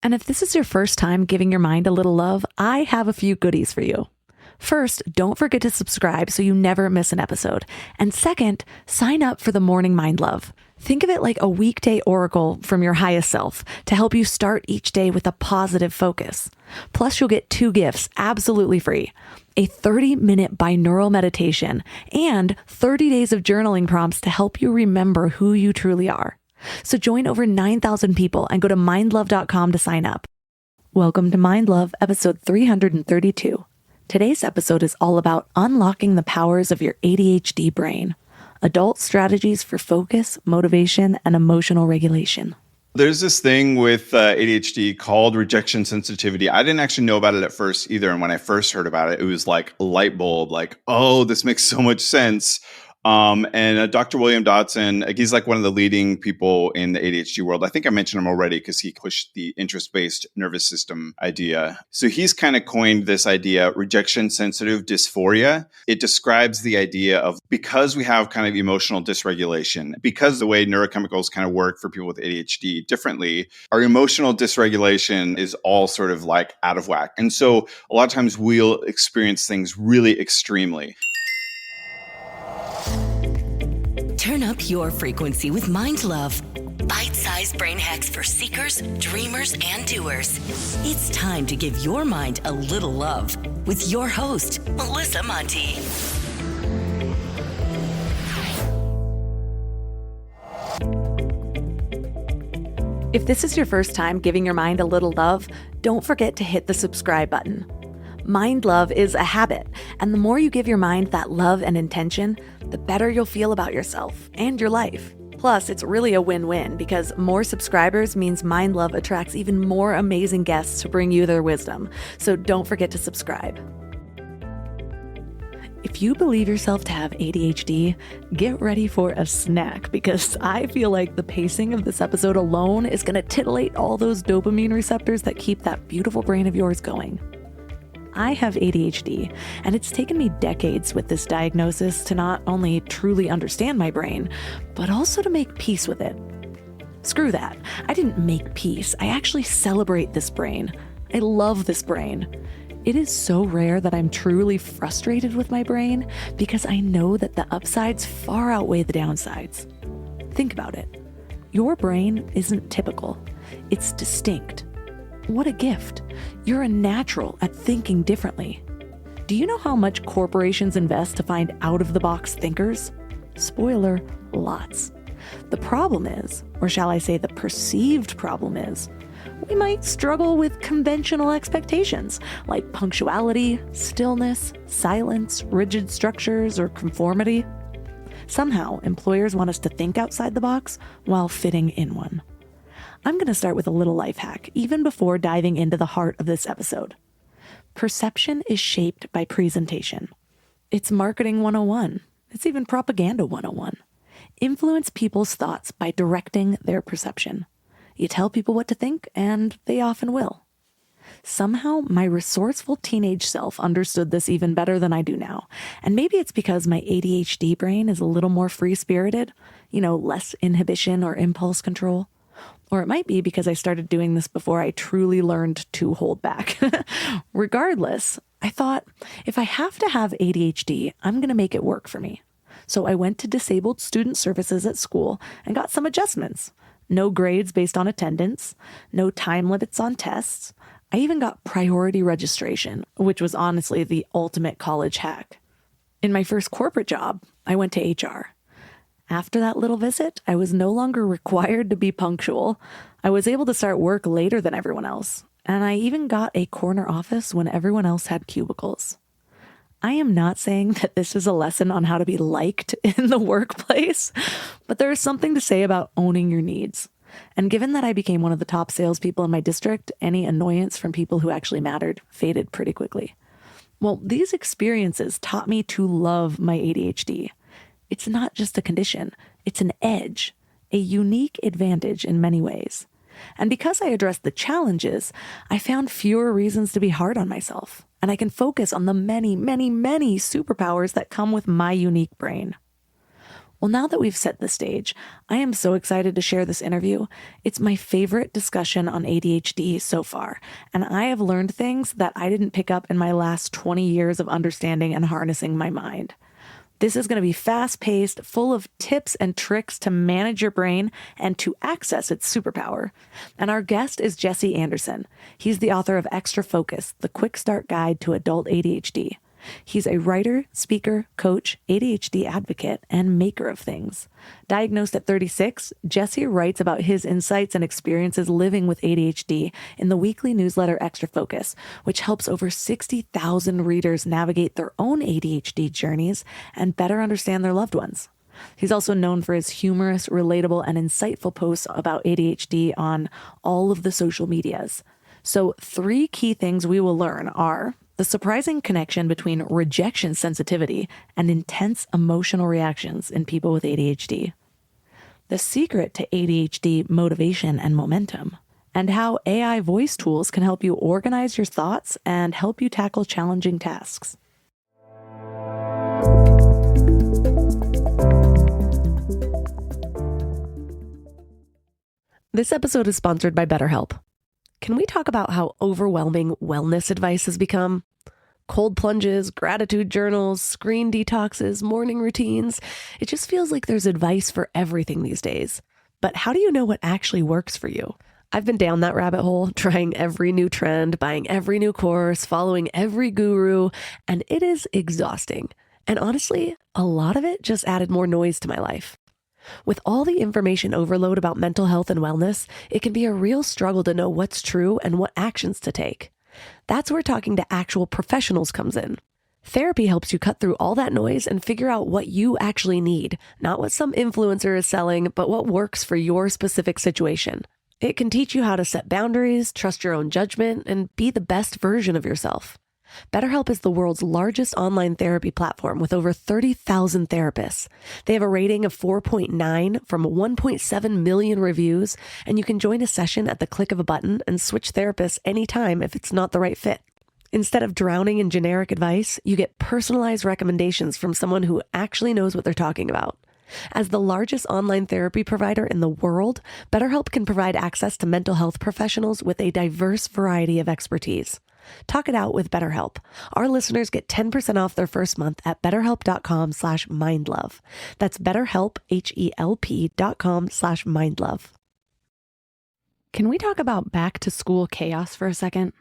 And if this is your first time giving your mind a little love, I have a few goodies for you. First, don't forget to subscribe so you never miss an episode. And second, sign up for the Morning Mind Love. Think of it like a weekday oracle from your highest self to help you start each day with a positive focus. Plus, you'll get 2 gifts absolutely free: a 30-minute binaural meditation and 30 days of journaling prompts to help you remember who you truly are. So join over 9,000 people and go to mindlove.com to sign up. Welcome to Mind Love, episode 332. Today's episode is all about unlocking the powers of your ADHD brain, adult strategies for focus, motivation, and emotional regulation. There's this thing with ADHD called rejection sensitivity. I didn't actually know about it at first either. And when I first heard about it, it was like a light bulb, like, oh, this makes so much sense. And Dr. William Dodson, he's like one of the leading people in the ADHD world. I think I mentioned him already because he pushed the interest-based nervous system idea. So he's kind of coined this idea, rejection-sensitive dysphoria. It describes the idea of, because we have kind of emotional dysregulation, because the way neurochemicals kind of work for people with ADHD differently, our emotional dysregulation is all sort of like out of whack. And so a lot of times we'll experience things really extremely. Turn up your frequency with Mind Love. Bite-sized brain hacks for seekers, dreamers, and doers. It's time to give your mind a little love with your host, Melissa Monti. If this is your first time giving your mind a little love, don't forget to hit the subscribe button. Mind love is a habit, and the more you give your mind that love and intention, the better you'll feel about yourself and your life. Plus, it's really a win-win because more subscribers means Mind Love attracts even more amazing guests to bring you their wisdom. So don't forget to subscribe. If you believe yourself to have ADHD, get ready for a snack because I feel like the pacing of this episode alone is going to titillate all those dopamine receptors that keep that beautiful brain of yours going. I have ADHD, and it's taken me decades with this diagnosis to not only truly understand my brain, but also to make peace with it. Screw that. I didn't make peace. I actually celebrate this brain. I love this brain. It is so rare that I'm truly frustrated with my brain because I know that the upsides far outweigh the downsides. Think about it. Your brain isn't typical. It's distinct. What a gift. You're a natural at thinking differently. Do you know how much corporations invest to find out-of-the-box thinkers? Spoiler, lots. The problem is, or shall I say the perceived problem is, we might struggle with conventional expectations like punctuality, stillness, silence, rigid structures, or conformity. Somehow, employers want us to think outside the box while fitting in one. I'm going to start with a little life hack, even before diving into the heart of this episode. Perception is shaped by presentation. It's marketing 101. It's even propaganda 101. Influence people's thoughts by directing their perception. You tell people what to think, and they often will. Somehow, my resourceful teenage self understood this even better than I do now. And maybe it's because my ADHD brain is a little more free-spirited, less inhibition or impulse control. Or it might be because I started doing this before I truly learned to hold back. Regardless, I thought, if I have to have ADHD, I'm going to make it work for me. So I went to disabled student services at school and got some adjustments. No grades based on attendance, no time limits on tests. I even got priority registration, which was honestly the ultimate college hack. In my first corporate job, I went to HR. After that little visit, I was no longer required to be punctual. I was able to start work later than everyone else, and I even got a corner office when everyone else had cubicles. I am not saying that this is a lesson on how to be liked in the workplace, but there is something to say about owning your needs. And given that I became one of the top salespeople in my district, any annoyance from people who actually mattered faded pretty quickly. Well, these experiences taught me to love my ADHD. It's not just a condition, it's an edge, a unique advantage in many ways. And because I addressed the challenges, I found fewer reasons to be hard on myself, and I can focus on the many, many, many superpowers that come with my unique brain. Well, now that we've set the stage, I am so excited to share this interview. It's my favorite discussion on ADHD so far, and I have learned things that I didn't pick up in my last 20 years of understanding and harnessing my mind. This is going to be fast-paced, full of tips and tricks to manage your brain and to access its superpower. And our guest is Jesse Anderson. He's the author of Extra Focus, the quick start guide to adult ADHD. He's a writer, speaker, coach, ADHD advocate, and maker of things. Diagnosed at 36, Jesse writes about his insights and experiences living with ADHD in the weekly newsletter Extra Focus, which helps over 60,000 readers navigate their own ADHD journeys and better understand their loved ones. He's also known for his humorous, relatable, and insightful posts about ADHD on all of the social medias. So 3 key things we will learn are the surprising connection between rejection sensitivity and intense emotional reactions in people with ADHD, the secret to ADHD motivation and momentum, and how AI voice tools can help you organize your thoughts and help you tackle challenging tasks. This episode is sponsored by BetterHelp. Can we talk about how overwhelming wellness advice has become? Cold plunges, gratitude journals, screen detoxes, morning routines. It just feels like there's advice for everything these days. But how do you know what actually works for you? I've been down that rabbit hole, trying every new trend, buying every new course, following every guru, and it is exhausting. And honestly, a lot of it just added more noise to my life. With all the information overload about mental health and wellness, it can be a real struggle to know what's true and what actions to take. That's where talking to actual professionals comes in. Therapy helps you cut through all that noise and figure out what you actually need, not what some influencer is selling, but what works for your specific situation. It can teach you how to set boundaries, trust your own judgment, and be the best version of yourself. BetterHelp is the world's largest online therapy platform with over 30,000 therapists. They have a rating of 4.9 from 1.7 million reviews, and you can join a session at the click of a button and switch therapists anytime if it's not the right fit. Instead of drowning in generic advice, you get personalized recommendations from someone who actually knows what they're talking about. As the largest online therapy provider in the world, BetterHelp can provide access to mental health professionals with a diverse variety of expertise. Talk it out with BetterHelp. Our listeners get 10% off their first month at betterhelp.com/mindlove. That's BetterHelp, HELP.com/mindlove. Can we talk about back to school chaos for a second?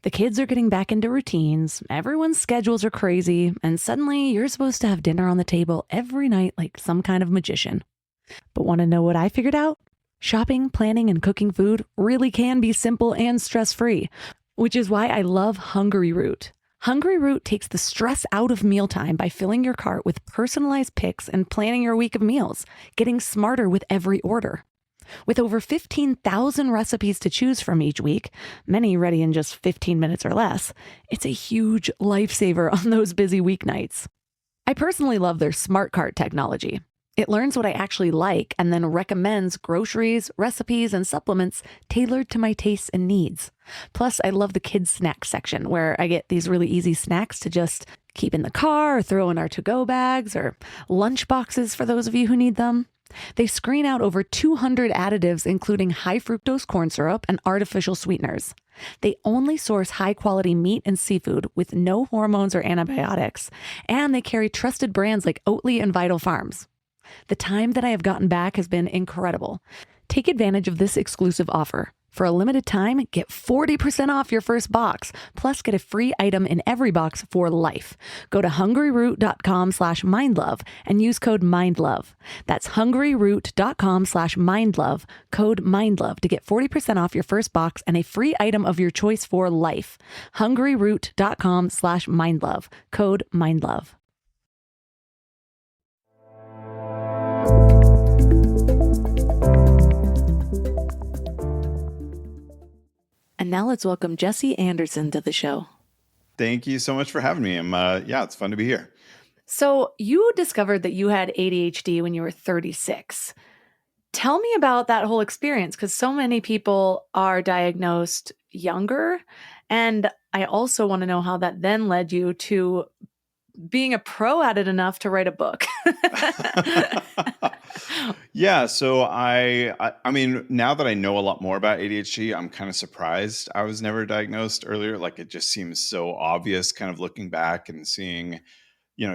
The kids are getting back into routines, everyone's schedules are crazy, and suddenly you're supposed to have dinner on the table every night like some kind of magician. But want to know what I figured out? Shopping, planning, and cooking food really can be simple and stress-free, which is why I love Hungry Root. Hungry Root takes the stress out of mealtime by filling your cart with personalized picks and planning your week of meals, getting smarter with every order. With over 15,000 recipes to choose from each week, many ready in just 15 minutes or less, it's a huge lifesaver on those busy weeknights. I personally love their Smart Cart technology. It learns what I actually like and then recommends groceries, recipes, and supplements tailored to my tastes and needs. Plus, I love the kids' snack section where I get these really easy snacks to just keep in the car or throw in our to-go bags or lunch boxes for those of you who need them. They screen out over 200 additives, including high fructose corn syrup and artificial sweeteners. They only source high-quality meat and seafood with no hormones or antibiotics, and they carry trusted brands like Oatly and Vital Farms. The time that I have gotten back has been incredible. Take advantage of this exclusive offer. For a limited time, get 40% off your first box, plus get a free item in every box for life. Go to hungryroot.com/mindlove and use code MINDLOVE. That's hungryroot.com/mindlove, code MINDLOVE to get 40% off your first box and a free item of your choice for life. hungryroot.com/mindlove, code MINDLOVE. And now let's welcome Jesse Anderson to the show. Thank you so much for having me. It's fun to be here. So you discovered that you had ADHD when you were 36. Tell me about that whole experience, because so many people are diagnosed younger. And I also want to know how that then led you to being a pro at it enough to write a book. Yeah, so I mean, now that I know a lot more about ADHD, I'm kind of surprised I was never diagnosed earlier. Like it just seems so obvious kind of looking back and seeing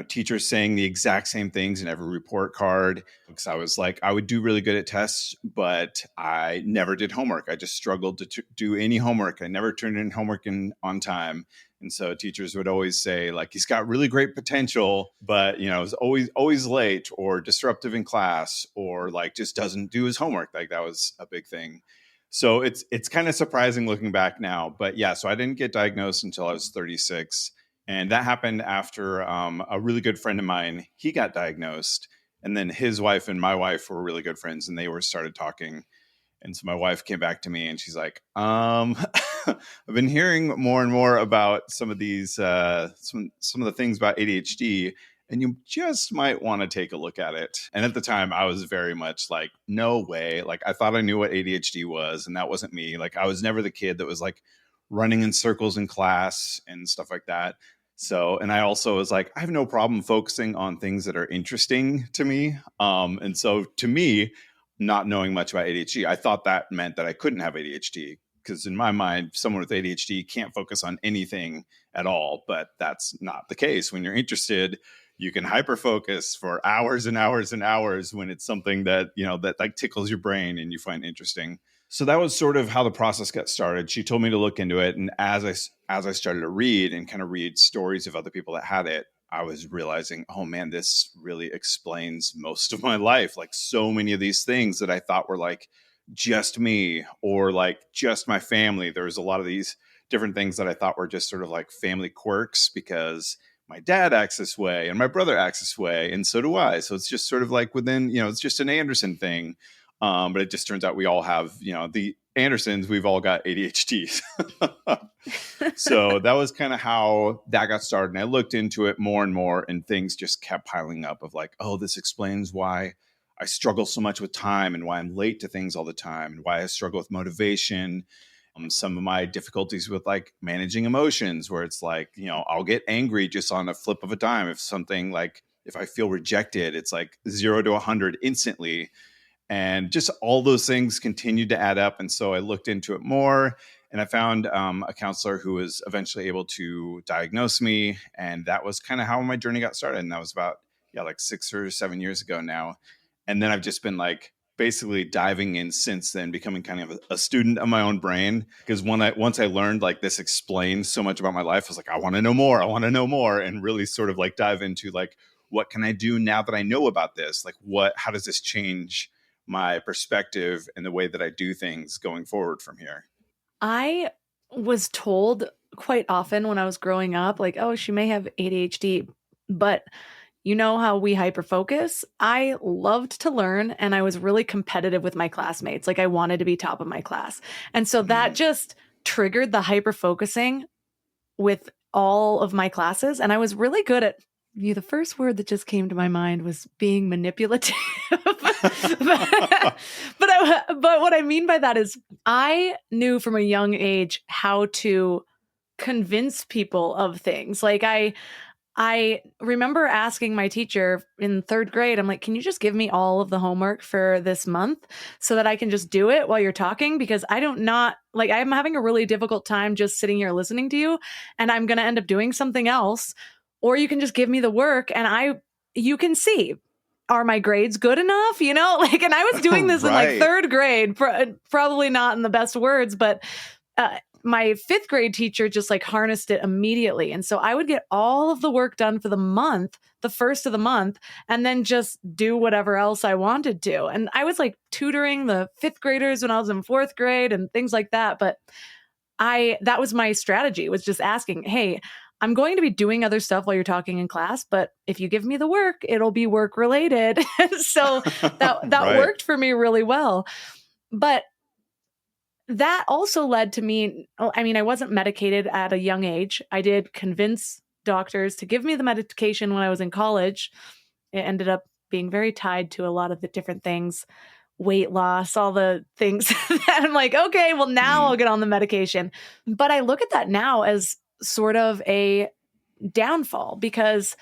teachers saying the exact same things in every report card. Because I was like, I would do really good at tests, but I never did homework. I just struggled to do any homework. I never turned in homework on time. And so teachers would always say, like, he's got really great potential, but is always late or disruptive in class, or like just doesn't do his homework. Like that was a big thing. So it's kind of surprising looking back now. But yeah, so I didn't get diagnosed until I was 36. And that happened after a really good friend of mine, he got diagnosed. And then his wife and my wife were really good friends, and they started talking. And so my wife came back to me and she's like, I've been hearing more and more about some of these, some of the things about ADHD, and you just might want to take a look at it. And at the time I was very much like, no way. Like I thought I knew what ADHD was, and that wasn't me. Like I was never the kid that was like running in circles in class and stuff like that. So, and I also was like, I have no problem focusing on things that are interesting to me. And so to me, not knowing much about ADHD, I thought that meant that I couldn't have ADHD, because in my mind, someone with ADHD can't focus on anything at all. But that's not the case. When you're interested, you can hyper focus for hours and hours and hours when it's something that, that like tickles your brain and you find interesting. So that was sort of how the process got started. She told me to look into it. And as I started to read and kind of read stories of other people that had it, I was realizing, oh man, this really explains most of my life. Like so many of these things that I thought were like just me or like just my family. There was a lot of these different things that I thought were just sort of like family quirks because my dad acts this way and my brother acts this way. And so do I. So it's just sort of like within, it's just an Anderson thing. But it just turns out we all have, the Andersons, we've all got ADHD. So that was kind of how that got started. And I looked into it more and more, and things just kept piling up of like, oh, this explains why I struggle so much with time and why I'm late to things all the time and why I struggle with motivation. Some of my difficulties with like managing emotions, where it's like, I'll get angry just on a flip of a dime. If I feel rejected, it's like 0 to 100 instantly. And just all those things continued to add up. And so I looked into it more, and I found a counselor who was eventually able to diagnose me. And that was kind of how my journey got started. And that was about, like 6 or 7 years ago now. And then I've just been like basically diving in since then, becoming kind of a student of my own brain. Because once I learned like this explains so much about my life, I was like, I want to know more. I want to know more, and really sort of like dive into like, what can I do now that I know about this? Like how does this change my perspective and the way that I do things going forward from here? I was told quite often when I was growing up, like, oh, she may have ADHD, but you know how we hyperfocus? I loved to learn, and I was really competitive with my classmates. Like I wanted to be top of my class. And so that just triggered the hyperfocusing with all of my classes. And I was really good at the first word that just came to my mind was being manipulative. but what I mean by that is I knew from a young age how to convince people of things. Like I remember asking my teacher in 3rd grade, I'm like, can you just give me all of the homework for this month so that I can just do it while you're talking? Because I'm having a really difficult time just sitting here listening to you, and I'm going to end up doing something else. Or you can just give me the work and you can see, are my grades good enough? And I was doing this in like 3rd grade, probably not in the best words, but my 5th grade teacher just like harnessed it immediately. And so I would get all of the work done for the month, the first of the month, and then just do whatever else I wanted to. And I was like tutoring the 5th graders when I was in 4th grade and things like that. But that was my strategy, was just asking, hey, I'm going to be doing other stuff while you're talking in class, but if you give me the work, it'll be work related. So that Right. worked for me really well. But that also led to me, I wasn't medicated at a young age. I did convince doctors to give me the medication when I was in college. It ended up being very tied to a lot of the different things, weight loss, all the things that I'm like, okay, well now I'll get on the medication. But I look at that now as sort of a downfall, because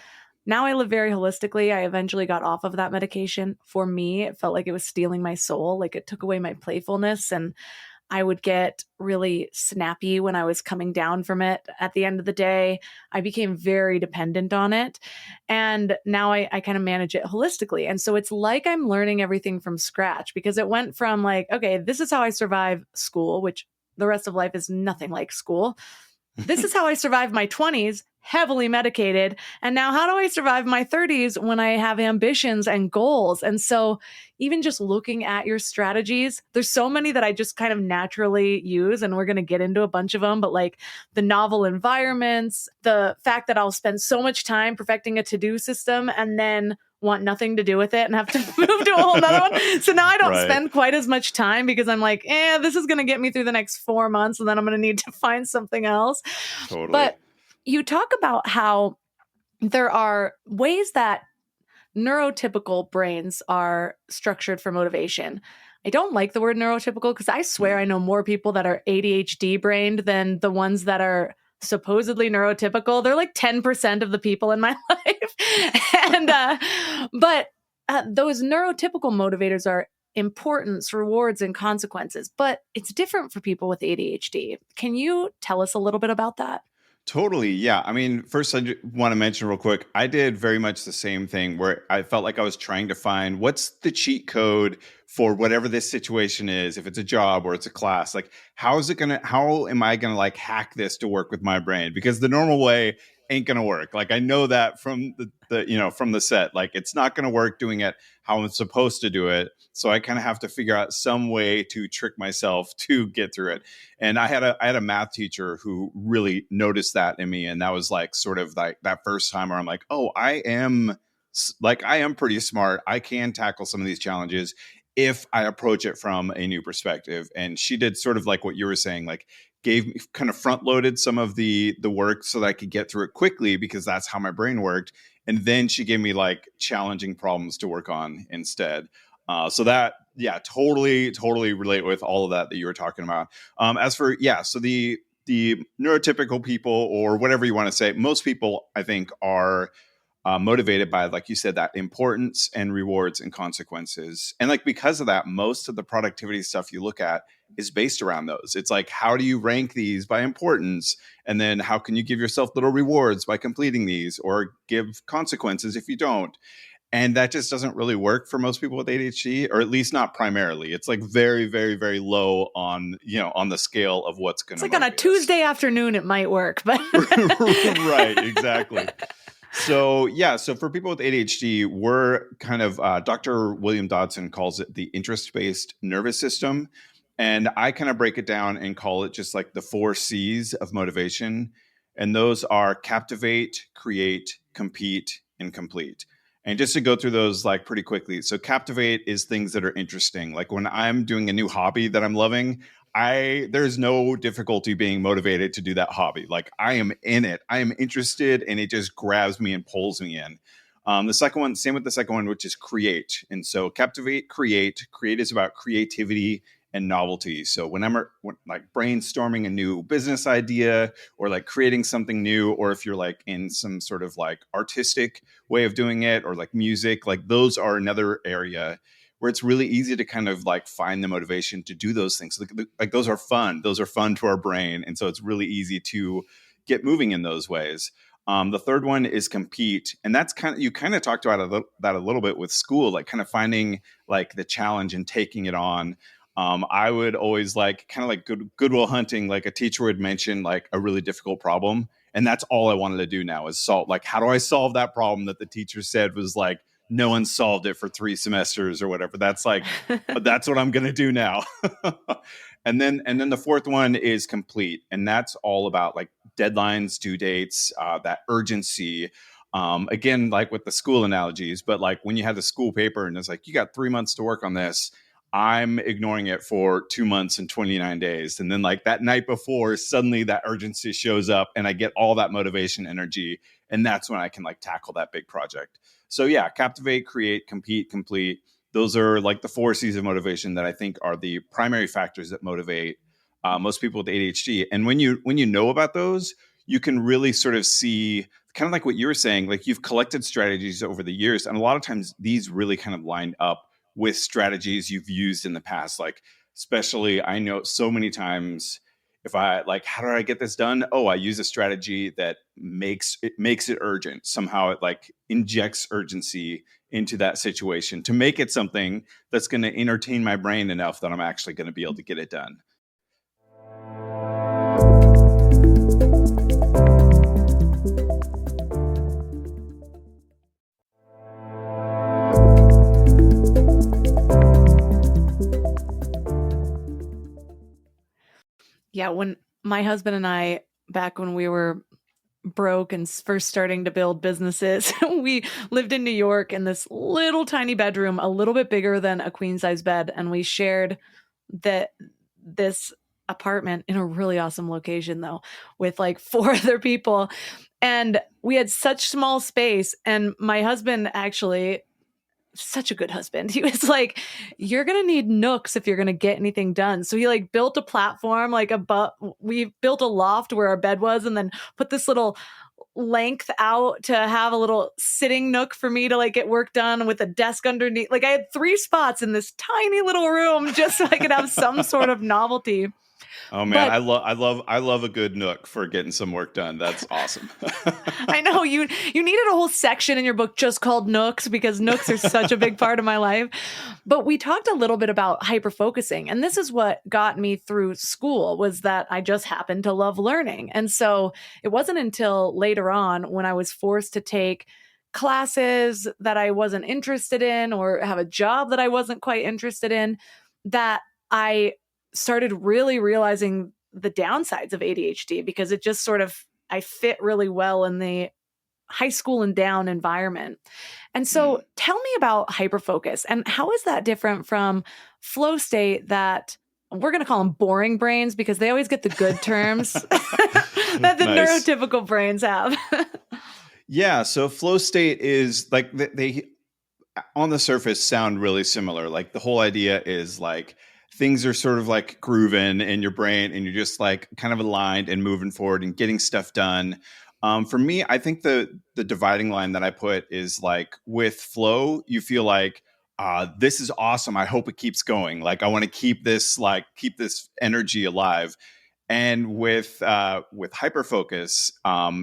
now I live very holistically. I eventually got off of that medication. For me, it felt like it was stealing my soul. Like it took away my playfulness, and I would get really snappy when I was coming down from it. At the end of the day, I became very dependent on it. And now I kind of manage it holistically. And so it's like I'm learning everything from scratch, because it went from like, okay, this is how I survive school, which the rest of life is nothing like school. This is how I survived my 20s, heavily medicated. And now, how do I survive my 30s when I have ambitions and goals? And so, even just looking at your strategies, there's so many that I just kind of naturally use. And we're going to get into a bunch of them. But like the novel environments, the fact that I'll spend so much time perfecting a to do system and then want nothing to do with it and have to move to a whole nother one. So now I don't spend quite as much time, because I'm like, this is going to get me through the next 4 months, and then I'm going to need to find something else. Totally. But you talk about how there are ways that neurotypical brains are structured for motivation. I don't like the word neurotypical, because I swear I know more people that are ADHD brained than the ones that are supposedly neurotypical. They're like 10% of the people in my life. But those neurotypical motivators are importance, rewards, and consequences. But it's different for people with ADHD. Can you tell us a little bit about that? Totally. Yeah. I mean, first, I want to mention real quick, I did very much the same thing where I felt like I was trying to find what's the cheat code for whatever this situation is, if it's a job or it's a class. Like, how am I going to like hack this to work with my brain? Because the normal way ain't going to work. Like, I know that from from the set, like it's not going to work doing it how I'm supposed to do it. So I kind of have to figure out some way to trick myself to get through it. And I had a math teacher who really noticed that in me. And that was like sort of like that first time where I'm like, oh, I am pretty smart. I can tackle some of these challenges if I approach it from a new perspective. And she did sort of like what you were saying, like gave me kind of front loaded some of the work so that I could get through it quickly, because that's how my brain worked. And then she gave me like challenging problems to work on instead. So that, yeah, totally relate with all of that you were talking about. As for, so the neurotypical people, or whatever you want to say, most people I think are motivated by, like you said, that importance and rewards and consequences. And like, because of that, most of the productivity stuff you look at is based around those. It's like, how do you rank these by importance? And then how can you give yourself little rewards by completing these, or give consequences if you don't? And that just doesn't really work for most people with ADHD, or at least not primarily. It's like very, very, very low on the scale of what's going to. It's like on a Tuesday afternoon, it might work, but right, exactly. So for people with ADHD, we're kind of Dr. William Dodson calls it the interest-based nervous system. And I kind of break it down and call it just like the 4 C's of motivation. And those are captivate, create, compete, and complete. And just to go through those like pretty quickly. So captivate is things that are interesting. Like when I'm doing a new hobby that I'm loving, there's no difficulty being motivated to do that hobby. Like I am in it. I am interested, and it just grabs me and pulls me in. The second one, same with the second one, which is create. And so captivate, create is about creativity and novelty. So when like brainstorming a new business idea, or like creating something new, or if you're like in some sort of like artistic way of doing it, or like music, like those are another area where it's really easy to kind of like find the motivation to do those things. Like those are fun. Those are fun to our brain. And so it's really easy to get moving in those ways. The third one is compete. And that's you kind of talked about that a little bit with school, like kind of finding like the challenge and taking it on. I would always like kind of like Goodwill Hunting, like a teacher would mention like a really difficult problem. And that's all I wanted to do now is solve, like, how do I solve that problem that the teacher said was like, no one solved it for 3 semesters or whatever. That's like, that's what I'm going to do now. And then the fourth one is complete. And that's all about like deadlines, due dates, that urgency. Again, like with the school analogies, but like when you had the school paper and it's like, you got 3 months to work on this, I'm ignoring it for 2 months and 29 days. And then like that night before, suddenly that urgency shows up and I get all that motivation, energy. And that's when I can like tackle that big project. So yeah, captivate, create, compete, complete. Those are like the 4 C's of motivation that I think are the primary factors that motivate most people with ADHD. And when you know about those, you can really sort of see kind of like what you were saying, like you've collected strategies over the years. And a lot of times these really kind of line up with strategies you've used in the past. Like, especially, I know so many times if I like, how do I get this done? Oh, I use a strategy that makes it urgent. Somehow it like injects urgency into that situation to make it something that's going to entertain my brain enough that I'm actually going to be able to get it done. Yeah, when my husband and I, back when we were broke and first starting to build businesses, we lived in New York in this little tiny bedroom, a little bit bigger than a queen size bed, and we shared this apartment in a really awesome location though, with like 4 other people, and we had such small space. And my husband, actually such a good husband, he was like, you're gonna need nooks if you're gonna get anything done. So he like built a platform, like we built a loft where our bed was, and then put this little length out to have a little sitting nook for me to like get work done, with a desk underneath. Like I had 3 spots in this tiny little room just so I could have some sort of novelty. Oh man, But I love a good nook for getting some work done. That's awesome. I know you needed a whole section in your book just called nooks, because nooks are such a big part of my life. But we talked a little bit about hyperfocusing, and this is what got me through school, was that I just happened to love learning. And so it wasn't until later on, when I was forced to take classes that I wasn't interested in, or have a job that I wasn't quite interested in, that I started really realizing the downsides of ADHD, because it just sort of, I fit really well in the high school and down environment. And so tell me about hyperfocus, and how is that different from flow state, that we're going to call them boring brains, because they always get the good terms that the Nice. neurotypical brains have. Yeah, so flow state is like they on the surface sound really similar. Like the whole idea is like things are sort of like grooving in your brain, and you're just like kind of aligned and moving forward and getting stuff done. For me, I think the dividing line that I put is like with flow, you feel like this is awesome. I hope it keeps going. Like I want to keep this energy alive. And with hyperfocus,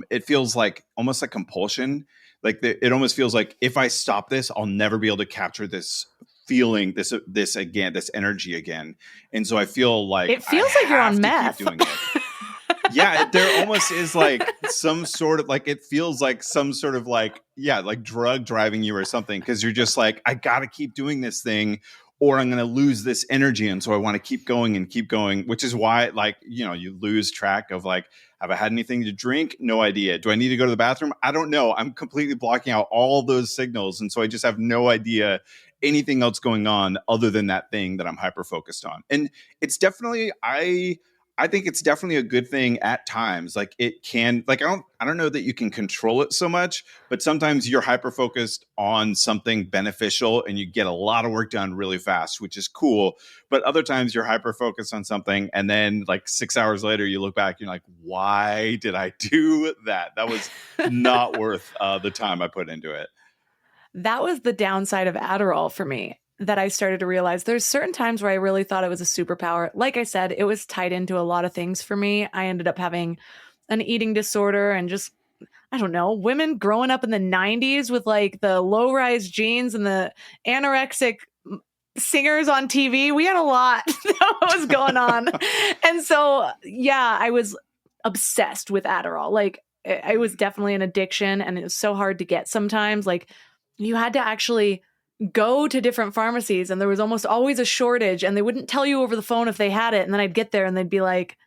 it feels like almost like compulsion. Like it almost feels like if I stop this, I'll never be able to capture this feeling, this again, this energy again. And so I feel like It feels like you're on meth. keep doing it. Yeah, there almost is like some sort of like, it feels like some sort of like, yeah, like drug driving you or something. Cause you're just like, I got to keep doing this thing or I'm going to lose this energy. And so I want to keep going, which is why like, you lose track of like, have I had anything to drink? No idea. Do I need to go to the bathroom? I don't know. I'm completely blocking out all those signals. And so I just have no idea anything else going on other than that thing that I'm hyper focused on. And it's definitely, I think it's definitely a good thing at times. Like it can, like, I don't know that you can control it so much, but sometimes you're hyper focused on something beneficial and you get a lot of work done really fast, which is cool. But other times you're hyper focused on something, and then like 6 hours later, you look back, you're like, why did I do that? That was not worth the time I put into it. That was the downside of Adderall for me, that I started to realize there's certain times where I really thought it was a superpower. Like I said, it was tied into a lot of things for me. I ended up having an eating disorder, and just, I don't know, women growing up in the 90s with like the low-rise jeans and the anorexic singers on TV. We had a lot that was going on. And so, yeah, I was obsessed with Adderall. Like it was definitely an addiction, and it was so hard to get sometimes. Like you had to actually go to different pharmacies, and there was almost always a shortage, and they wouldn't tell you over the phone if they had it. And then I'd get there and they'd be like,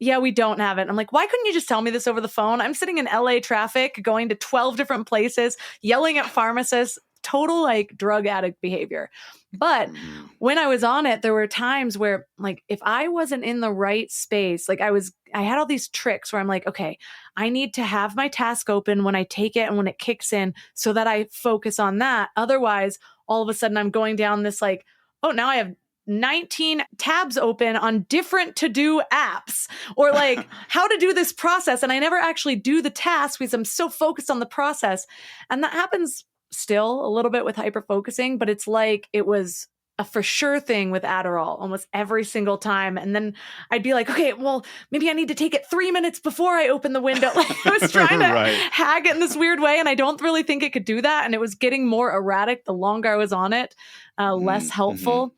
yeah, we don't have it. I'm like, why couldn't you just tell me this over the phone? I'm sitting in LA traffic, going to 12 different places, yelling at pharmacists, total like drug addict behavior. But when I was on it, there were times where like, if I wasn't in the right space, like I had all these tricks where I'm like, okay, I need to have my task open when I take it and when it kicks in, so that I focus on that. Otherwise, all of a sudden I'm going down this like, oh, now I have 19 tabs open on different to-do apps, or like how to do this process. And I never actually do the task because I'm so focused on the process. And that happens still a little bit with hyper-focusing, but it's like it was a for sure thing with Adderall almost every single time. And then I'd be like, okay, well, maybe I need to take it 3 minutes before I open the window. Like I was trying to hag it in this weird way. And I don't really think it could do that. And it was getting more erratic the longer I was on it, less helpful.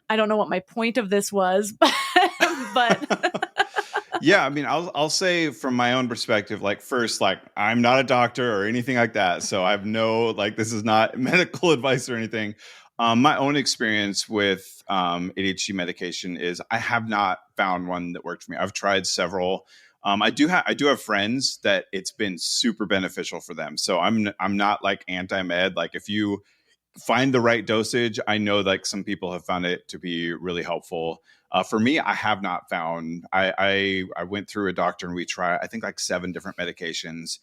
I don't know what my point of this was, but yeah, I mean, I'll say from my own perspective, like first, like I'm not a doctor or anything like that. So I have no, like, this is not medical advice or anything. My own experience with ADHD medication is I have not found one that worked for me. I've tried several. I do have friends that it's been super beneficial for them. So I'm not like anti-med. Like if you find the right dosage, I know like some people have found it to be really helpful. For me, I have not found. I went through a doctor and we tried I think like 7 different medications,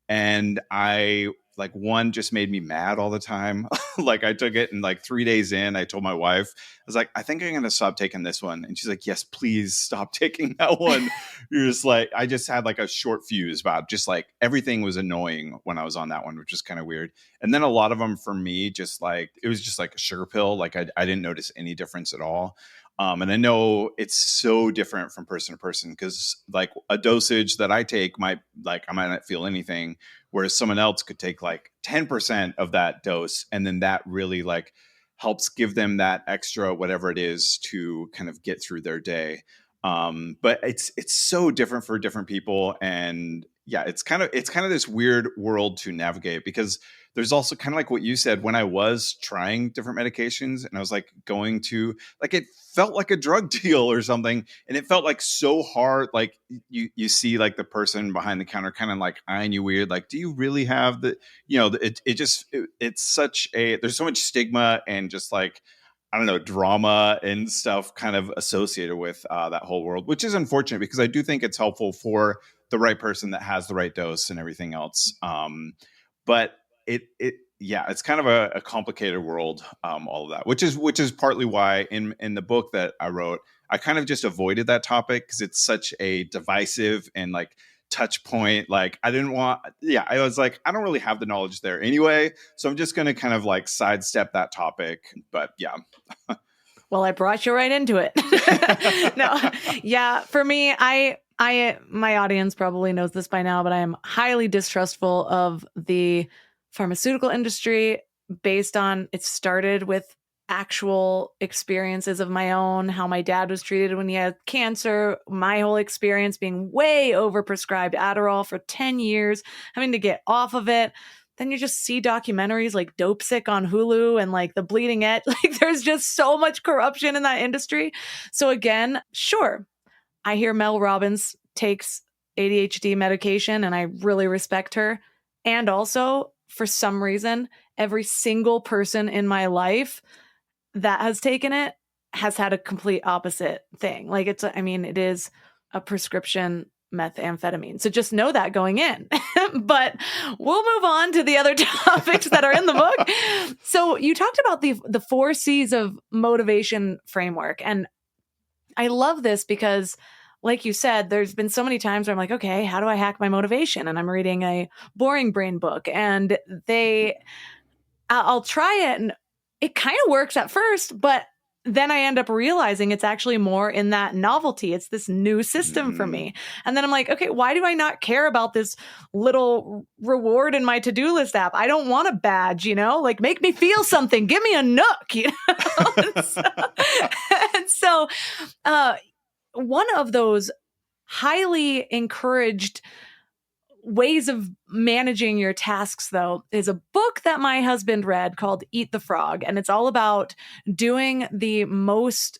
and I like one just made me mad all the time. Like I took it and like 3 days in, I told my wife, I was like, I think I'm going to stop taking this one. And she's like, yes, please stop taking that one. You're just like, I just had like a short fuse about just like everything was annoying when I was on that one, which is kind of weird. And then a lot of them for me, just like, it was just like a sugar pill. Like I didn't notice any difference at all. And I know it's so different from person to person because like a dosage that I take I might not feel anything, whereas someone else could take like 10% of that dose. And then that really like helps give them that extra, whatever it is, to kind of get through their day. But it's so different for different people. And yeah, it's kind of this weird world to navigate because there's also kind of like what you said, when I was trying different medications and I was like going to like, it felt like a drug deal or something. And it felt like so hard. Like you see like the person behind the counter kind of like eyeing you weird. Like, do you really have the, it's such there's so much stigma and just like, I don't know, drama and stuff kind of associated with that whole world, which is unfortunate because I do think it's helpful for the right person that has the right dose and everything else. But it's kind of a complicated world, all of that, which is partly why in the book that I wrote, I kind of just avoided that topic because it's such a divisive and like touch point. Like I was like, I don't really have the knowledge there anyway. So I'm just going to kind of like sidestep that topic. But yeah. Well, I brought you right into it. No, yeah, for me, my audience probably knows this by now, but I am highly distrustful of the pharmaceutical industry based on it started with actual experiences of my own, how my dad was treated when he had cancer, my whole experience being way overprescribed Adderall for 10 years, having to get off of it. Then you just see documentaries like Dope Sick on Hulu and like The Bleeding Edge. Like there's just so much corruption in that industry. So again, sure, I hear Mel Robbins takes ADHD medication and I really respect her. And also, for some reason, every single person in my life that has taken it has had a complete opposite thing. Like it is a prescription methamphetamine. So just know that going in. But we'll move on to the other topics that are in the book. So you talked about the 4 C's of motivation framework. And I love this because, like you said, there's been so many times where I'm like, okay, how do I hack my motivation? And I'm reading a Boring Brain book and I'll try it and it kind of works at first, but then I end up realizing it's actually more in that novelty. It's this new system for me. And then I'm like, okay, why do I not care about this little reward in my to-do list app? I don't want a badge, like make me feel something. Give me a nook, and so one of those highly encouraged ways of managing your tasks, though, is a book that my husband read called Eat the Frog. And it's all about doing the most,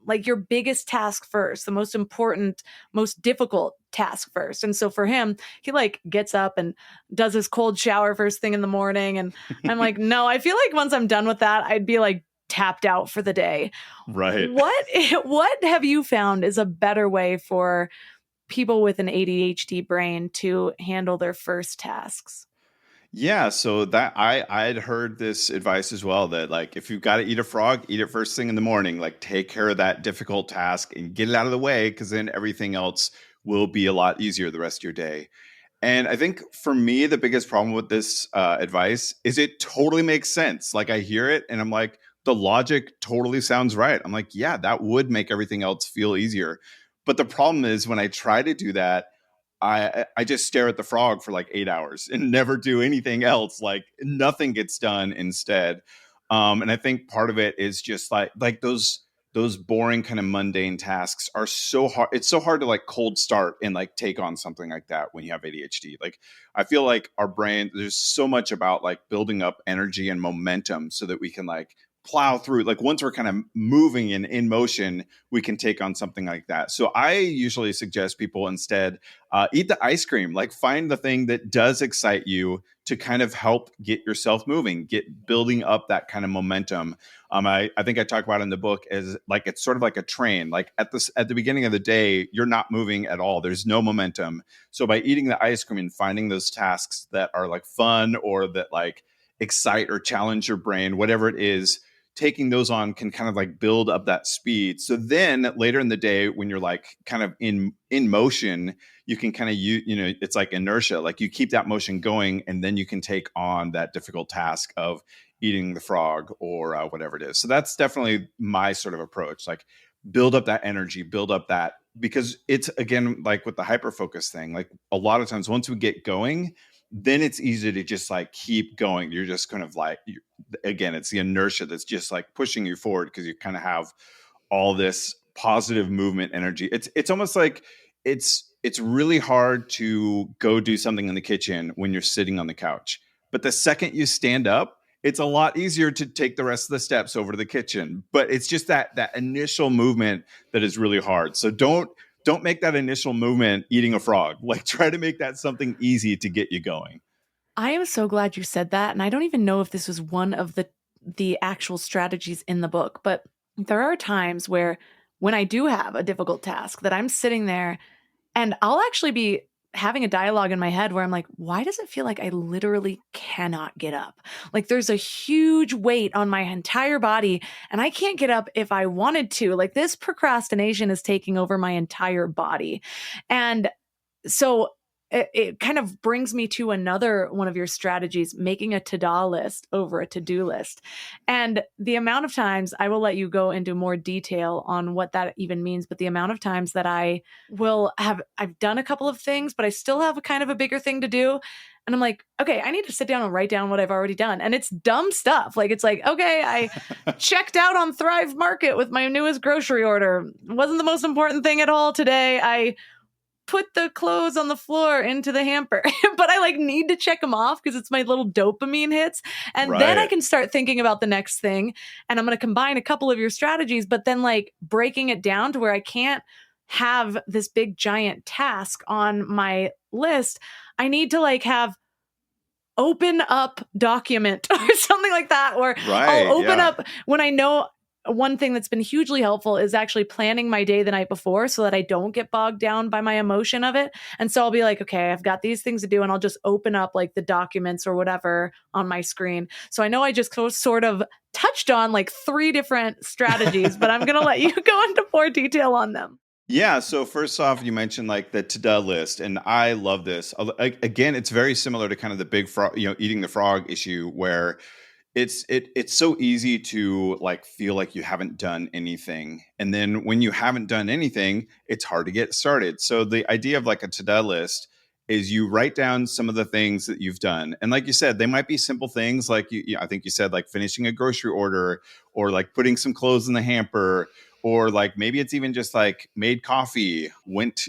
like your biggest task first, the most important, most difficult task first. And so for him, he like gets up and does his cold shower first thing in the morning. And I'm like, no, I feel like once I'm done with that, I'd be like tapped out for the day. Right. What have you found is a better way for people with an ADHD brain to handle their first tasks? Yeah, so that I'd heard this advice as well, that like if you've got to eat a frog, eat it first thing in the morning. Like take care of that difficult task and get it out of the way, because then everything else will be a lot easier the rest of your day. And I think for me, the biggest problem with this advice is it totally makes sense. Like I hear it and I'm like, the logic totally sounds right. I'm like, yeah, that would make everything else feel easier. But the problem is when I try to do that, I just stare at the frog for like 8 hours and never do anything else. Like nothing gets done instead. And I think part of it is just like those boring kind of mundane tasks are so hard. It's so hard to like cold start and like take on something like that when you have ADHD. Like I feel like our brain, there's so much about like building up energy and momentum so that we can like plow through. Like once we're kind of moving and in motion, we can take on something like that. So I usually suggest people instead eat the ice cream. Like find the thing that does excite you to kind of help get yourself moving, get building up that kind of momentum. I think I talk about in the book as like it's sort of like a train. Like at the beginning of the day, you're not moving at all. There's no momentum. So by eating the ice cream and finding those tasks that are like fun or that like excite or challenge your brain, whatever it is, taking those on can kind of like build up that speed. So then later in the day, when you're like kind of in motion, you can kind of it's like inertia. Like you keep that motion going, and then you can take on that difficult task of eating the frog or whatever it is. So that's definitely my sort of approach. Like build up that energy, build up that, because it's again like with the hyper focus thing. Like a lot of times once we get going, then it's easy to just like keep going. You're just kind of like, again, it's the inertia that's just like pushing you forward because you kind of have all this positive movement energy. It's almost like it's really hard to go do something in the kitchen when you're sitting on the couch. But the second you stand up, it's a lot easier to take the rest of the steps over to the kitchen. But it's just that initial movement that is really hard. So don't make that initial movement eating a frog. Like try to make that something easy to get you going. I am so glad you said that. And I don't even know if this was one of the actual strategies in the book, but there are times where when I do have a difficult task that I'm sitting there and I'll actually be having a dialogue in my head where I'm like, why does it feel like I literally cannot get up? Like there's a huge weight on my entire body and I can't get up if I wanted to. Like this procrastination is taking over my entire body. And so it kind of brings me to another one of your strategies, making a to-do list over a to-do list. And the amount of times I will let you go into more detail on what that even means, but the amount of times that I've done a couple of things, but I still have a kind of a bigger thing to do. And I'm like, okay, I need to sit down and write down what I've already done. And it's dumb stuff. Like, it's like, okay, I checked out on Thrive Market with my newest grocery order. It wasn't the most important thing at all today. I put the clothes on the floor into the hamper, but I like need to check them off because it's my little dopamine hits. And then I can start thinking about the next thing. And I'm going to combine a couple of your strategies, but then like breaking it down to where I can't have this big giant task on my list. I need to like have open up document or something like that, or I'll open up when I know. One thing that's been hugely helpful is actually planning my day the night before so that I don't get bogged down by my emotion of it. And so I'll be like, okay, I've got these things to do, and I'll just open up like the documents or whatever on my screen. So I know I just sort of touched on like 3 different strategies, but I'm going to let you go into more detail on them. Yeah. So first off, you mentioned like the to-do list, and I love this. Again, it's very similar to kind of the big frog, eating the frog issue, where it's so easy to like feel like you haven't done anything, and then when you haven't done anything, it's hard to get started. So the idea of like a to-do list is you write down some of the things that you've done, and like you said, they might be simple things like I think you said like finishing a grocery order, or like putting some clothes in the hamper, or like maybe it's even just like made coffee, went,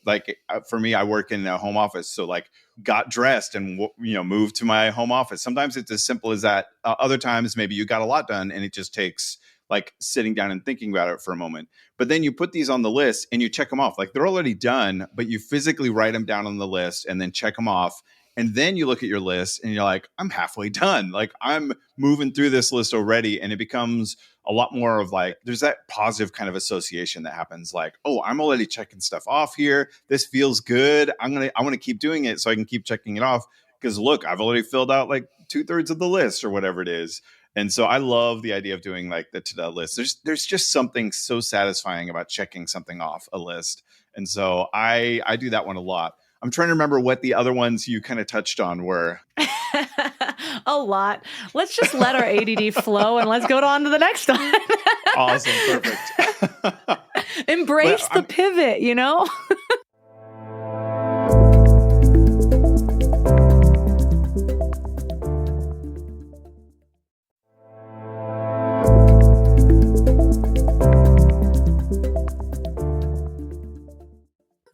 like for me, I work in a home office. So like got dressed and, moved to my home office. Sometimes it's as simple as that. Other times, maybe you got a lot done and it just takes like sitting down and thinking about it for a moment. But then you put these on the list and you check them off. Like they're already done, but you physically write them down on the list and then check them off. And then you look at your list and you're like, I'm halfway done. Like I'm moving through this list already. And it becomes a lot more of like, there's that positive kind of association that happens. Like, oh, I'm already checking stuff off here. This feels good. I want to keep doing it so I can keep checking it off. because look, I've already filled out like 2/3 of the list or whatever it is. And so I love the idea of doing like the to-do list. There's just something so satisfying about checking something off a list. And so I do that one a lot. I'm trying to remember what the other ones you kind of touched on were. A lot. Let's just let our ADD flow and let's go on to the next one. Awesome. Perfect. Embrace the pivot, you know?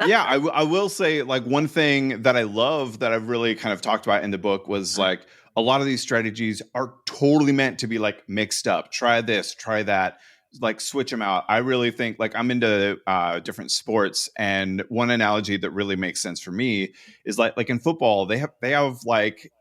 Yeah, I will say like one thing that I love that I've really kind of talked about in the book was like a lot of these strategies are totally meant to be like mixed up. Try this, try that, like switch them out. I really think like I'm into different sports, and one analogy that really makes sense for me is like in football they have like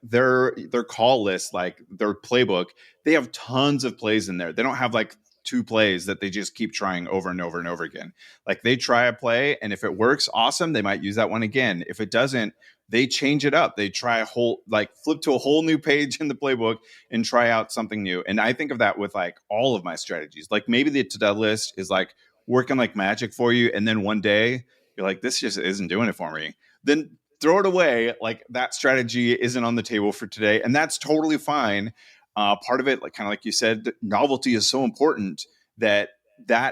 their call list, like their playbook. They have tons of plays in there. They don't have like two plays that they just keep trying over and over and over again. Like they try a play, and if it works, awesome. They might use that one again. If it doesn't, they change it up. They try a whole, like flip to a whole new page in the playbook and try out something new. And I think of that with like all of my strategies. Like maybe the to-do list is like working like magic for you. And then one day you're like, this just isn't doing it for me. Then throw it away. Like that strategy isn't on the table for today. And that's totally fine. Part of it, like kind of like you said, novelty is so important that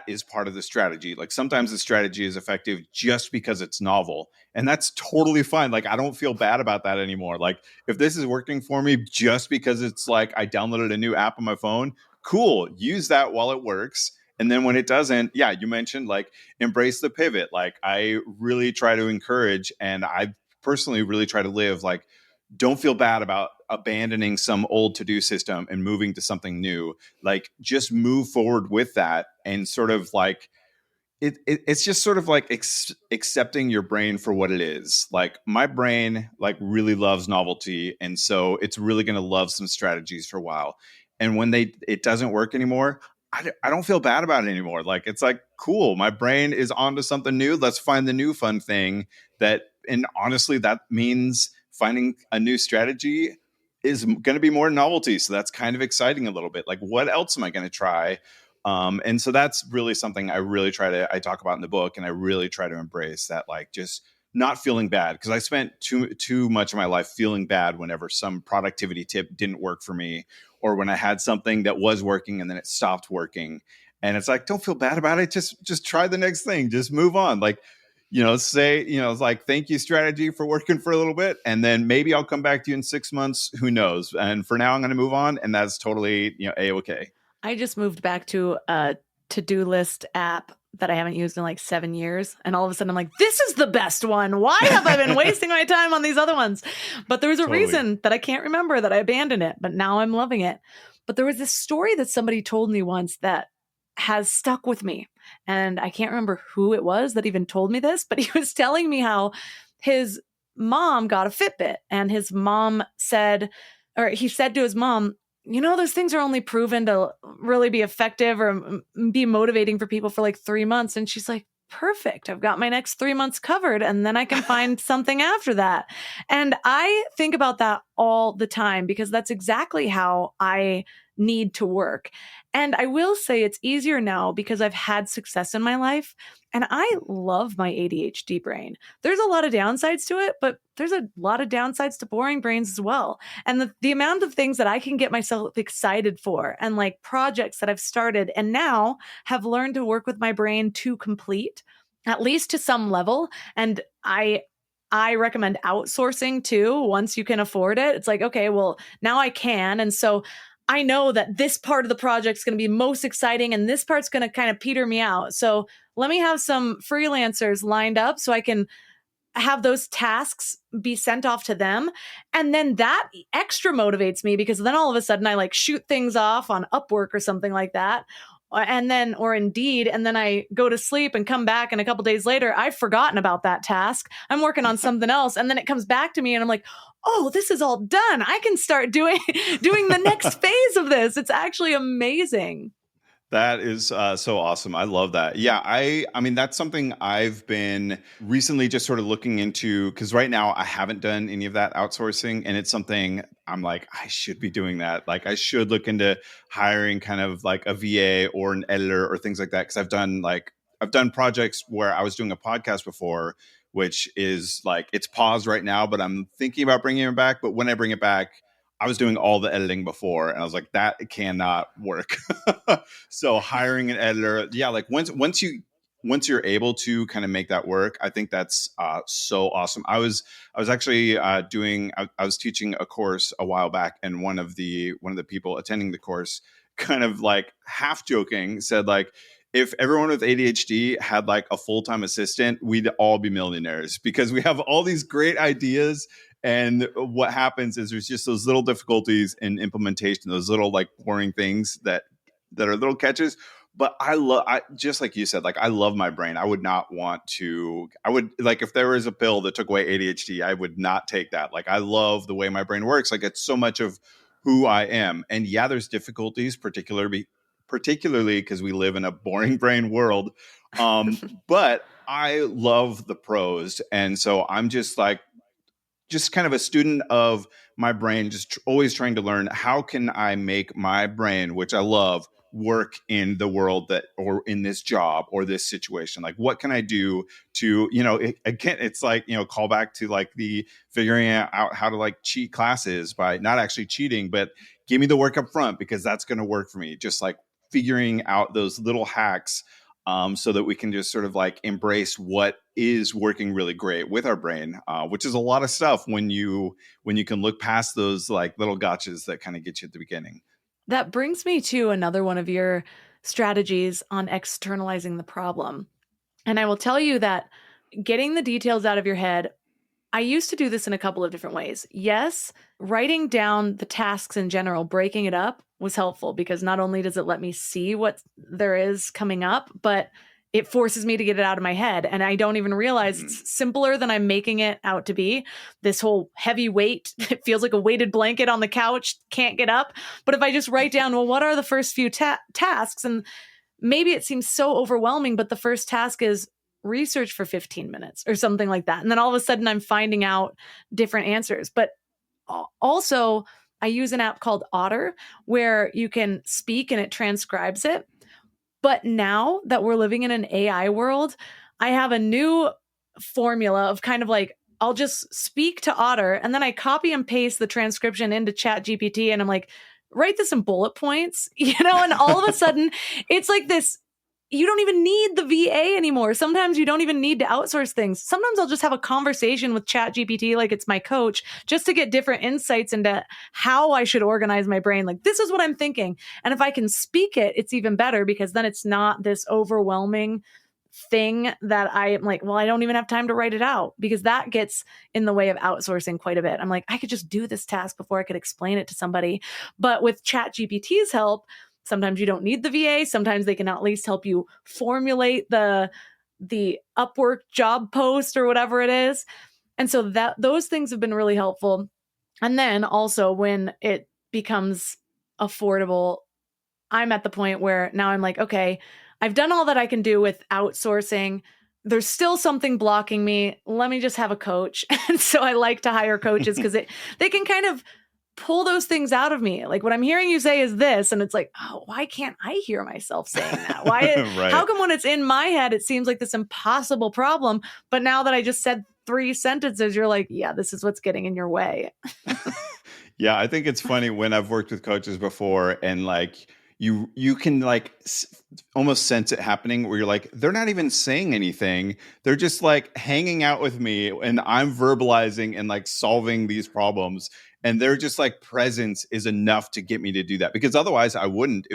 is part of the strategy. Like sometimes the strategy is effective just because it's novel, and that's totally fine. Like I don't feel bad about that anymore. Like if this is working for me just because it's like I downloaded a new app on my phone, cool, use that while it works. And then when it doesn't, yeah, you mentioned like embrace the pivot. Like I really try to encourage, and I personally really try to live like, don't feel bad about abandoning some old to-do system and moving to something new. Like just move forward with that, and sort of like it's just sort of like accepting your brain for what it is. Like my brain like really loves novelty, and so it's really going to love some strategies for a while. And when it doesn't work anymore, I don't feel bad about it anymore. Like it's like, cool, my brain is onto something new. Let's find the new fun thing and honestly, that means finding a new strategy is going to be more novelty. So that's kind of exciting a little bit. Like, what else am I going to try? And so that's really something I talk about in the book, and I really try to embrace that, like just not feeling bad, because I spent too much of my life feeling bad whenever some productivity tip didn't work for me, or when I had something that was working and then it stopped working. And it's like, don't feel bad about it. Just try the next thing. Just move on. Like, say, it's like, thank you strategy for working for a little bit. And then maybe I'll come back to you in 6 months. Who knows? And for now, I'm going to move on. And that's totally, A-okay. I just moved back to a to-do list app that I haven't used in like 7 years. And all of a sudden I'm like, this is the best one. Why have I been wasting my time on these other ones? But there was a reason that I can't remember that I abandoned it, but now I'm loving it. But there was this story that somebody told me once that has stuck with me. And I can't remember who it was that even told me this, but he was telling me how his mom got a Fitbit, and his mom said, or he said to his mom, those things are only proven to really be effective or be motivating for people for like 3 months. And she's like, perfect. I've got my next 3 months covered, and then I can find something after that. And I think about that all the time, because that's exactly how I need to work. And I will say it's easier now because I've had success in my life, and I love my ADHD brain. There's a lot of downsides to it, but there's a lot of downsides to boring brains as well. And the amount of things that I can get myself excited for, and like projects that I've started and now have learned to work with my brain to complete, at least to some level. And I recommend outsourcing too, once you can afford it. It's like, okay, well, now I can. And so I know that this part of the project is going to be most exciting, and this part's going to kind of peter me out. So let me have some freelancers lined up so I can have those tasks be sent off to them. And then that extra motivates me, because then all of a sudden I like shoot things off on Upwork or something like that. Or Indeed, and then I go to sleep and come back, and a couple days later, I've forgotten about that task. I'm working on something else, and then it comes back to me, and I'm like, oh, this is all done. I can start doing the next phase of this. It's actually amazing. That is so awesome. I love that. Yeah, I mean that's something I've been recently just sort of looking into, because right now I haven't done any of that outsourcing, and it's something I'm like I should be doing that. Like I should look into hiring kind of like a VA or an editor or things like that, because I've done projects where I was doing a podcast before, which is like it's paused right now, but I'm thinking about bringing it back. But when I bring it back, I was doing all the editing before, and I was like, that cannot work. So hiring an editor, yeah, like once you're able to kind of make that work, I think that's so awesome. I was actually I was teaching a course a while back, and one of the people attending the course kind of like half joking said like, if everyone with ADHD had like a full-time assistant, we'd all be millionaires, because we have all these great ideas. And what happens is there's just those little difficulties in implementation, those little like boring things that are little catches. But I just like you said, like I love my brain. I would not want to. I would like if there was a pill that took away ADHD, I would not take that. Like I love the way my brain works. Like it's so much of who I am. And yeah, there's difficulties, particularly because we live in a boring brain world. But I love the pros, and so I'm just kind of a student of my brain, just always trying to learn how can I make my brain, which I love, work in the world that, or in this job or this situation. Like, what can I do to, again, it's like, call back to like the figuring out how to like cheat classes by not actually cheating, but give me the work up front, because that's going to work for me. Just like figuring out those little hacks, so that we can just sort of like embrace what is working really great with our brain, which is a lot of stuff when you can look past those like little gotchas that kind of get you at the beginning. That brings me to another one of your strategies on externalizing the problem. And I will tell you that getting the details out of your head, I used to do this in a couple of different ways. Yes, writing down the tasks in general, breaking it up was helpful, because not only does it let me see what there is coming up, but it forces me to get it out of my head. And I don't even realize it's simpler than I'm making it out to be. This whole heavy weight, it feels like a weighted blanket on the couch, can't get up. But if I just write down, well, what are the first few tasks? And maybe it seems so overwhelming, but the first task is research for 15 minutes or something like that. And then all of a sudden I'm finding out different answers. But also I use an app called Otter where you can speak and it transcribes it. But now that we're living in an AI world, I have a new formula of kind of like, I'll just speak to Otter and then I copy and paste the transcription into ChatGPT and I'm like, write this in bullet points, and all of a sudden it's like this. You don't even need the VA anymore. Sometimes you don't even need to outsource things. Sometimes I'll just have a conversation with ChatGPT like it's my coach, just to get different insights into how I should organize my brain. Like, this is what I'm thinking. And if I can speak it, it's even better, because then it's not this overwhelming thing that I am like, well, I don't even have time to write it out, because that gets in the way of outsourcing quite a bit. I'm like, I could just do this task before I could explain it to somebody. But with ChatGPT's help, sometimes you don't need the VA. Sometimes they can at least help you formulate the Upwork job post or whatever it is. And so those things have been really helpful. And then also when it becomes affordable, I'm at the point where now I'm like, okay, I've done all that I can do with outsourcing. There's still something blocking me. Let me just have a coach. And so I like to hire coaches because they can kind of pull those things out of me. Like, what I'm hearing you say is this, and it's like, oh, why can't I hear myself saying that? Why? Right. How come when it's in my head, it seems like this impossible problem, but now that I just said 3 sentences, you're like, yeah, this is what's getting in your way. Yeah, I think it's funny when I've worked with coaches before, and like you can like almost sense it happening, where you're like, they're not even saying anything, they're just like hanging out with me, and I'm verbalizing and like solving these problems, and they're just like presence is enough to get me to do that, because otherwise I wouldn't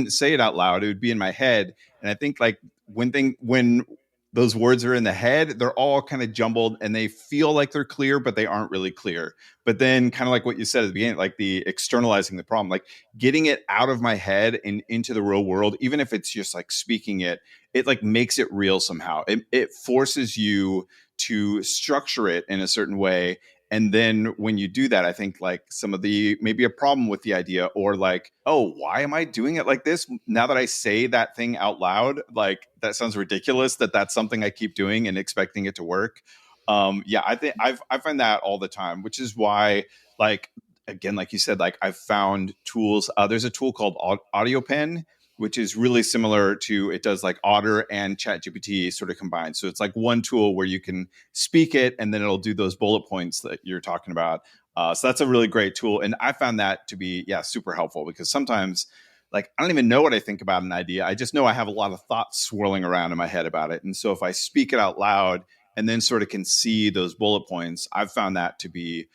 say it out loud. It would be in my head. And I think like when those words are in the head, they're all kind of jumbled and they feel like they're clear, but they aren't really clear. But then kind of like what you said at the beginning, like the externalizing the problem, like getting it out of my head and into the real world, even if it's just like speaking it like makes it real somehow. It forces you to structure it in a certain way. And then when you do that, I think like some of the maybe a problem with the idea, or like, oh, why am I doing it like this? Now that I say that thing out loud, like that sounds ridiculous that that's something I keep doing and expecting it to work. I think I find that all the time, which is why, like, again, like you said, like I've found tools. There's a tool called Audio Pen, which is really similar to, it does like Otter and ChatGPT sort of combined. So it's like one tool where you can speak it and then it'll do those bullet points that you're talking about. So that's a really great tool. And I found that to be, super helpful, because sometimes like I don't even know what I think about an idea. I just know I have a lot of thoughts swirling around in my head about it. And so if I speak it out loud and then sort of can see those bullet points, I've found that to be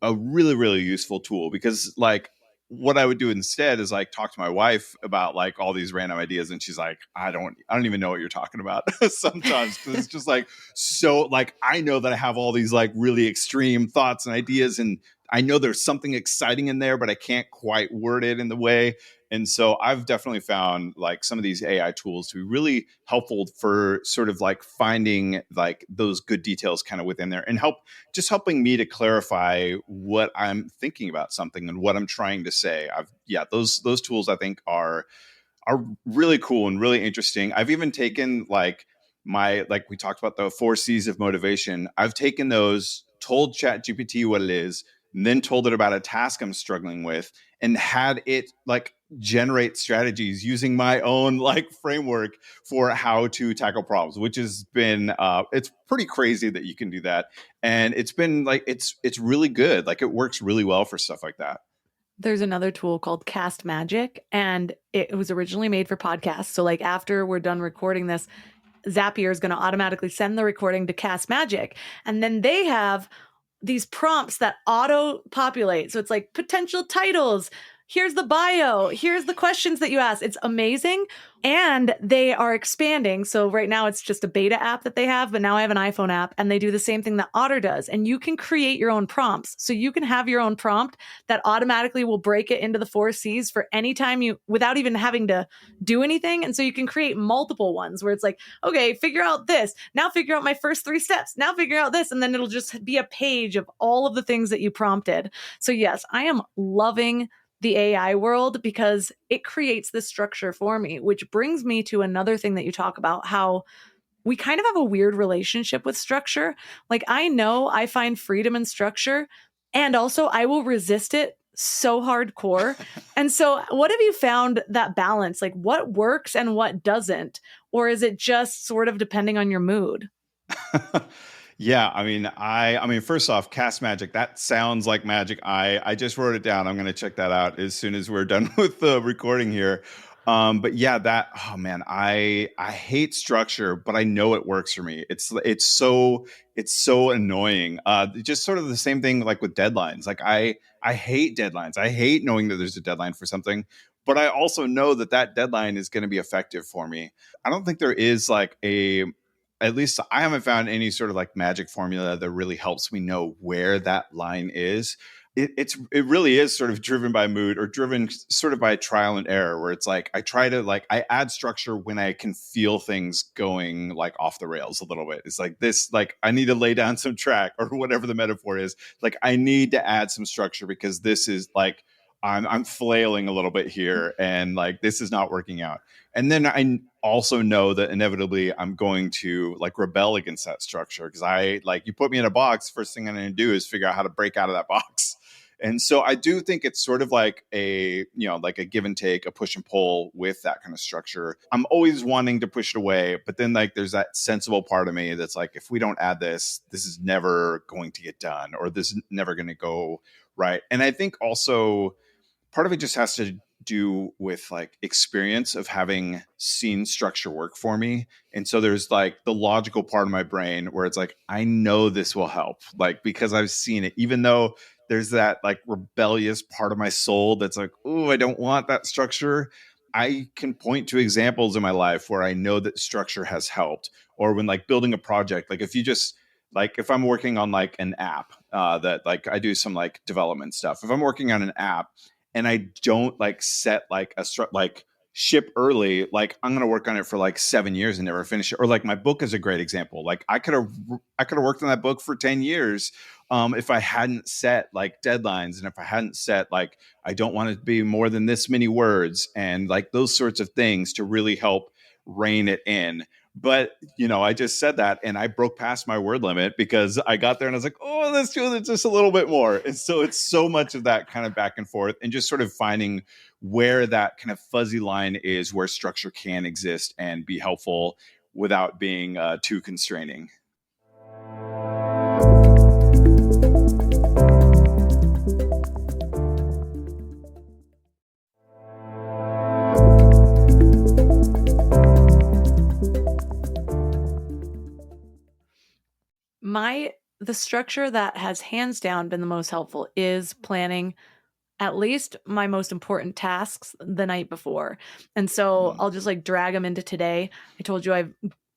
a really, really useful tool, because like what I would do instead is like talk to my wife about like all these random ideas, and she's like, I don't even know what you're talking about sometimes, because it's just like, so like I know that I have all these like really extreme thoughts and ideas, and I know there's something exciting in there, but I can't quite word it in the way. And so I've definitely found like some of these AI tools to be really helpful for sort of like finding like those good details kind of within there, and helping me to clarify what I'm thinking about something and what I'm trying to say. Those tools I think are really cool and really interesting. I've even taken like like we talked about the 4 C's of motivation. I've taken those, told ChatGPT what it is, and then told it about a task I'm struggling with, and had it like generate strategies using my own like framework for how to tackle problems, which has been it's pretty crazy that you can do that. And it's been like it's really good. Like it works really well for stuff like that. There's another tool called Cast Magic, and it was originally made for podcasts. So like after we're done recording this, Zapier is going to automatically send the recording to Cast Magic. And then they have these prompts that auto populate. So it's like potential titles. Here's the bio. Here's the questions that you ask. It's amazing. And they are expanding. So right now it's just a beta app that they have, but now I have an iPhone app, and they do the same thing that Otter does. And you can create your own prompts. So you can have your own prompt that automatically will break it into the 4 C's for any time without even having to do anything. And so you can create multiple ones where it's like, okay, figure out this. Now figure out my first 3 steps. Now figure out this. And then it'll just be a page of all of the things that you prompted. So yes, I am loving the AI world because it creates this structure for me, which brings me to another thing that you talk about, how we kind of have a weird relationship with structure. Like I know I find freedom in structure, and also I will resist it so hardcore. And so what have you found that balance? Like what works and what doesn't? Or is it just sort of depending on your mood? Yeah, I mean, first off, Cast Magic. That sounds like magic. I just wrote it down. I'm going to check that out as soon as we're done with the recording here. But yeah, oh man, I hate structure, but I know it works for me. It's so annoying. Just sort of the same thing like with deadlines. Like I hate deadlines. I hate knowing that there's a deadline for something, but I also know that that deadline is going to be effective for me. I don't think there is like at least I haven't found any sort of like magic formula that really helps me know where that line is. It really is sort of driven by mood, or driven sort of by trial and error, where it's like I add structure when I can feel things going like off the rails a little bit. It's like this, like I need to lay down some track, or whatever the metaphor is. Like I need to add some structure because this is like I'm flailing a little bit here, and like this is not working out. And then I also know that inevitably I'm going to like rebel against that structure, because I like, you put me in a box, first thing I'm going to do is figure out how to break out of that box. And so I do think it's sort of like like a give and take, a push and pull with that kind of structure. I'm always wanting to push it away, but then like there's that sensible part of me that's like, if we don't add this, this is never going to get done, or this is never going to go right. And I think also part of it just has to do with like experience of having seen structure work for me. And so there's like the logical part of my brain where it's like, I know this will help, like, because I've seen it, even though there's that like rebellious part of my soul that's like, oh, I don't want that structure. I can point to examples in my life where I know that structure has helped. Or when like building a project, like if I'm working on like an app that like I do some like development stuff, if I'm working on an app and I don't like set like like ship early, like I'm going to work on it for like 7 years and never finish it. Or like my book is a great example. Like I could have worked on that book for 10 years. if I hadn't set like deadlines, and if I hadn't set like, I don't want it to be more than this many words, and like those sorts of things to really help rein it in. But, I just said that and I broke past my word limit because I got there and I was like, oh, let's do it just a little bit more. And so it's so much of that kind of back and forth and just sort of finding where that kind of fuzzy line is, where structure can exist and be helpful without being too constraining. The structure that has hands down been the most helpful is planning at least my most important tasks the night before. And so I'll just like drag them into today. I told you I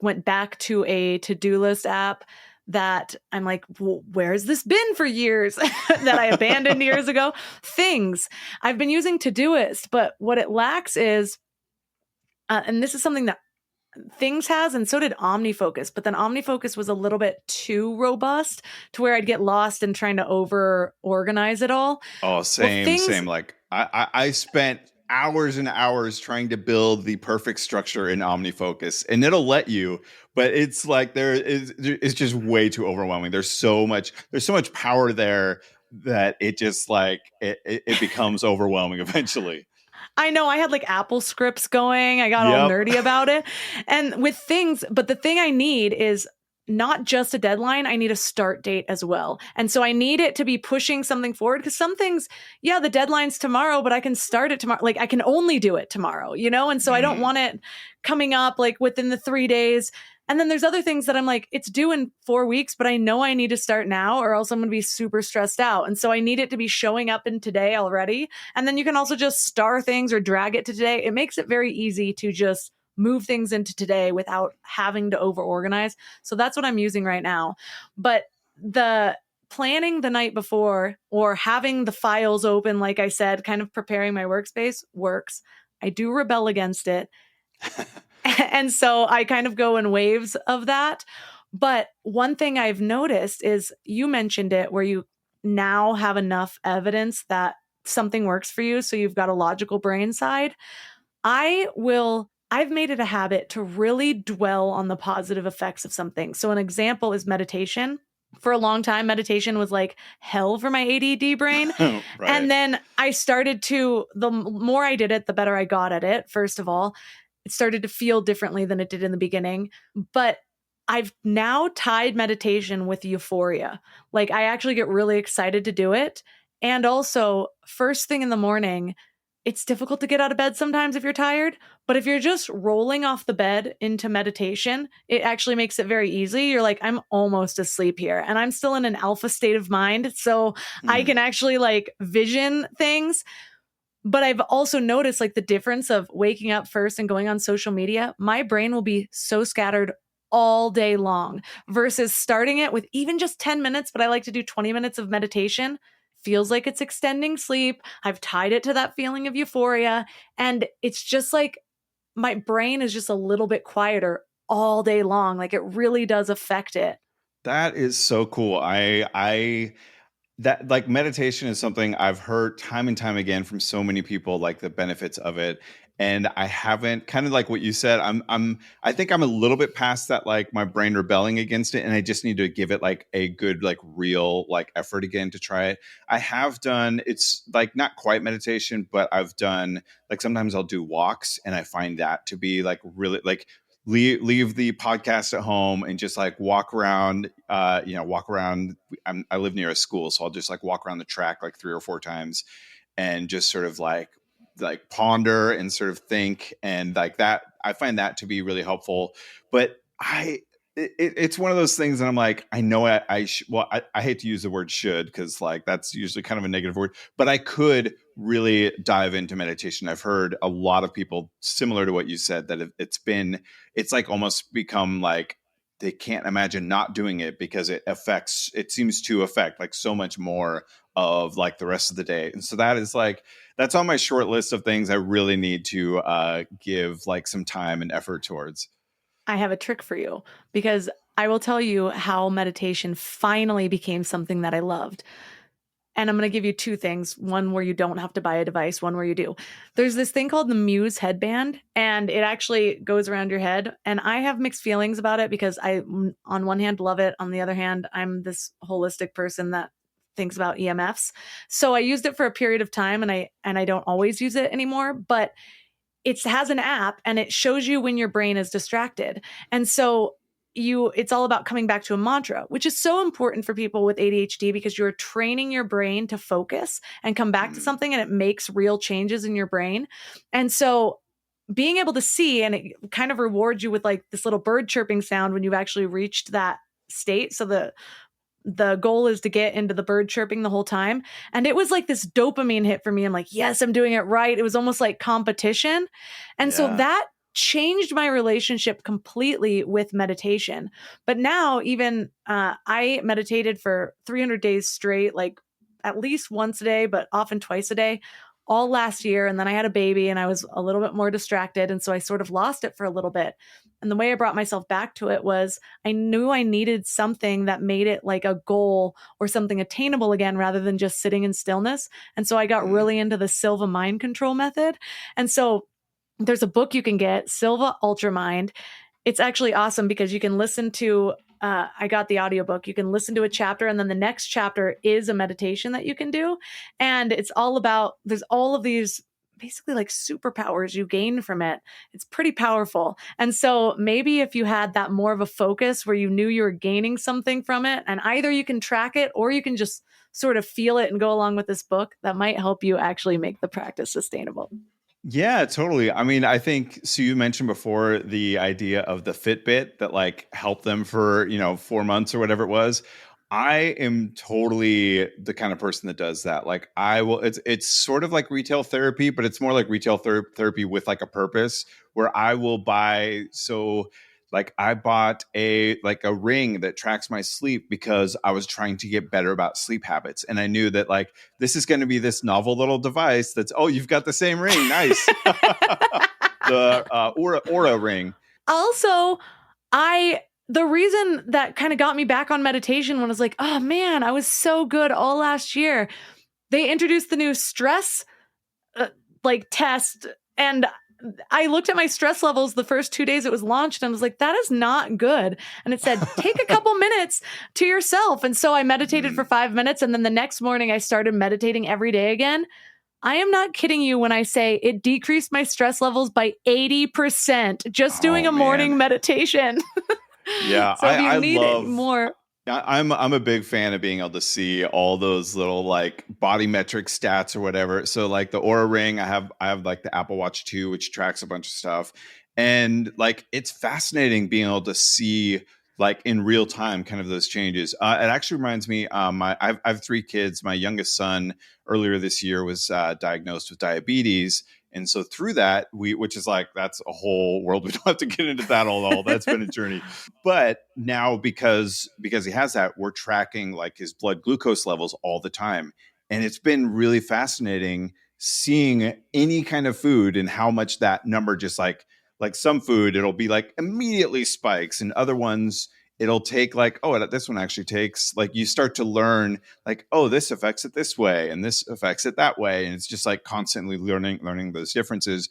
went back to a to-do list app that I'm like, well, where's this been for years that I abandoned years ago? Things I've been using Todoist, but what it lacks is, and this is something that Things has, and so did OmniFocus, but then OmniFocus was a little bit too robust to where I'd get lost in trying to over organize it all. Oh, same. Like I spent hours and hours trying to build the perfect structure in OmniFocus, and it'll let you, but it's like it's just way too overwhelming. There's so much power there that it just like it becomes overwhelming eventually. I know I had like Apple scripts going. I got all nerdy about it. And with things, but the thing I need is not just a deadline. I need a start date as well. And so I need it to be pushing something forward because some things, the deadline's tomorrow, but I can start it tomorrow. Like I can only do it tomorrow, And so I don't want it coming up like within the 3 days. And then there's other things that I'm like, it's due in 4 weeks, but I know I need to start now or else I'm going to be super stressed out. And so I need it to be showing up in today already. And then you can also just star things or drag it to today. It makes it very easy to just move things into today without having to over organize. So that's what I'm using right now. But the planning the night before or having the files open, like I said, kind of preparing my workspace works. I do rebel against it. And so I kind of go in waves of that. But one thing I've noticed is you mentioned it where you now have enough evidence that something works for you. So you've got a logical brain side. I've made it a habit to really dwell on the positive effects of something. So an example is meditation. For a long time, meditation was like hell for my ADD brain. Right. And then I started the more I did it, the better I got at it, first of all. It started to feel differently than it did in the beginning. But I've now tied meditation with euphoria. Like I actually get really excited to do it. And also, first thing in the morning, it's difficult to get out of bed sometimes if you're tired. But if you're just rolling off the bed into meditation, it actually makes it very easy. You're like, I'm almost asleep here. And I'm still in an alpha state of mind. So I can actually like vision things. But I've also noticed like the difference of waking up first and going on social media. My brain will be so scattered all day long versus starting it with even just 10 minutes, but I like to do 20 minutes of meditation. Feels like it's extending sleep. I've tied it to that feeling of euphoria. And it's just like my brain is just a little bit quieter all day long. Like it really does affect it. That is so cool. That like meditation is something I've heard time and time again from so many people, like the benefits of it. And I haven't, kind of like what you said, I think I'm a little bit past that, like my brain rebelling against it. And I just need to give it like a good, like real, like effort again to try it. I have done, it's like not quite meditation, but I've done like, sometimes I'll do walks and I find that to be like really like, leave the podcast at home and just like walk around, walk around. I live near a school, so I'll just like walk around the track like 3 or 4 times and just sort of like ponder and sort of think. And like that, I find that to be really helpful. But it's one of those things that I'm like, I know I hate to use the word should, because like that's usually kind of a negative word, but I could really dive into meditation. I've heard a lot of people similar to what you said, that it's like almost become like they can't imagine not doing it because it seems to affect like so much more of like the rest of the day. And so that's on my short list of things I really need to give like some time and effort towards. I have a trick for you because I will tell you how meditation finally became something that I loved. And I'm going to give you two things. One where you don't have to buy a device, one where you do. There's this thing called the Muse headband, and it actually goes around your head. And I have mixed feelings about it because I, on one hand, love it. On the other hand, I'm this holistic person that thinks about EMFs. So I used it for a period of time, and I don't always use it anymore, but it has an app and it shows you when your brain is distracted. And so it's all about coming back to a mantra, which is so important for people with ADHD because you're training your brain to focus and come back to something, and it makes real changes in your brain. And so being able to see, and it kind of rewards you with like this little bird chirping sound when you've actually reached that state. So the goal is to get into the bird chirping the whole time. And it was like this dopamine hit for me. I'm like, yes, I'm doing it right. It was almost like competition. And so that changed my relationship completely with meditation. But now even I meditated for 300 days straight, like at least once a day, but often twice a day, all last year. And then I had a baby and I was a little bit more distracted. And so I sort of lost it for a little bit. And the way I brought myself back to it was I knew I needed something that made it like a goal or something attainable again, rather than just sitting in stillness. And so I got really into the Silva mind control method. And so there's a book you can get, Silva Ultra Mind. It's actually awesome because you can listen to, I got the audiobook. You can listen to a chapter, and then the next chapter is a meditation that you can do. And it's all about, there's all of these basically like superpowers you gain from it. It's pretty powerful. And so maybe if you had that more of a focus where you knew you were gaining something from it, and either you can track it or you can just sort of feel it and go along with this book, that might help you actually make the practice sustainable. Yeah, totally. I mean, I think, so you mentioned before the idea of the Fitbit that like helped them for, 4 months or whatever it was. I am totally the kind of person that does that. Like it's sort of like retail therapy, but it's more like retail therapy with like a purpose, where I will buy. So like I bought a ring that tracks my sleep because I was trying to get better about sleep habits. And I knew that like, this is going to be this novel little device that's, oh, you've got the same ring. Nice. The Aura ring. Also, the reason that kind of got me back on meditation when I was like, oh man, I was so good all last year. They introduced the new stress test, and I looked at my stress levels the first 2 days it was launched, and I was like, that is not good. And it said, take a couple minutes to yourself. And so I meditated for 5 minutes, and then the next morning I started meditating every day again. I am not kidding you when I say it decreased my stress levels by 80% just doing a morning meditation. Yeah, so if you I need love it more. I'm a big fan of being able to see all those little like body metric stats or whatever. So like the Aura ring, I have like the Apple Watch 2, which tracks a bunch of stuff. And like it's fascinating being able to see like in real time kind of those changes. It actually reminds me, I have 3 kids. My youngest son earlier this year was diagnosed with diabetes. And so through that, which is like, that's a whole world. We don't have to get into that all. That's been a journey. But now because he has that, we're tracking like his blood glucose levels all the time. And it's been really fascinating seeing any kind of food and how much that number just like some food, it'll be like immediately spikes, and other ones it'll take like, oh, this one actually takes, like you start to learn like, oh, this affects it this way and this affects it that way. And it's just like constantly learning those differences.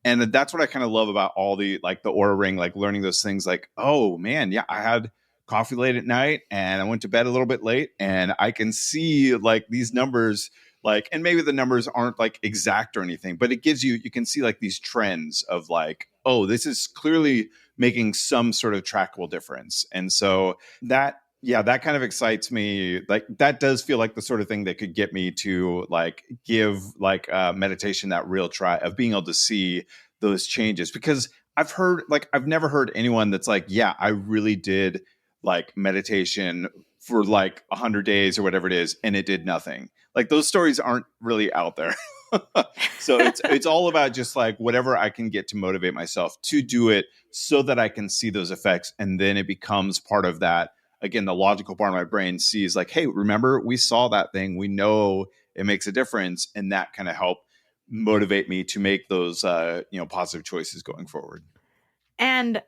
And that's what I kind of love about all the, like the Aura ring, like learning those things like, oh man, yeah, I had coffee late at night and I went to bed a little bit late, and I can see like these numbers, like, and maybe the numbers aren't like exact or anything, but it gives you can see like these trends of like, oh, this is clearly making some sort of trackable difference. And so that kind of excites me. Like that does feel like the sort of thing that could get me to like give like meditation that real try of being able to see those changes. Because I've never heard anyone that's like, yeah, I really did like meditation for like 100 days or whatever it is, and it did nothing. Like those stories aren't really out there. So it's all about just like whatever I can get to motivate myself to do it so that I can see those effects. And then it becomes part of that. Again, the logical part of my brain sees like, hey, remember we saw that thing. We know it makes a difference. And that kind of help motivate me to make those, positive choices going forward. And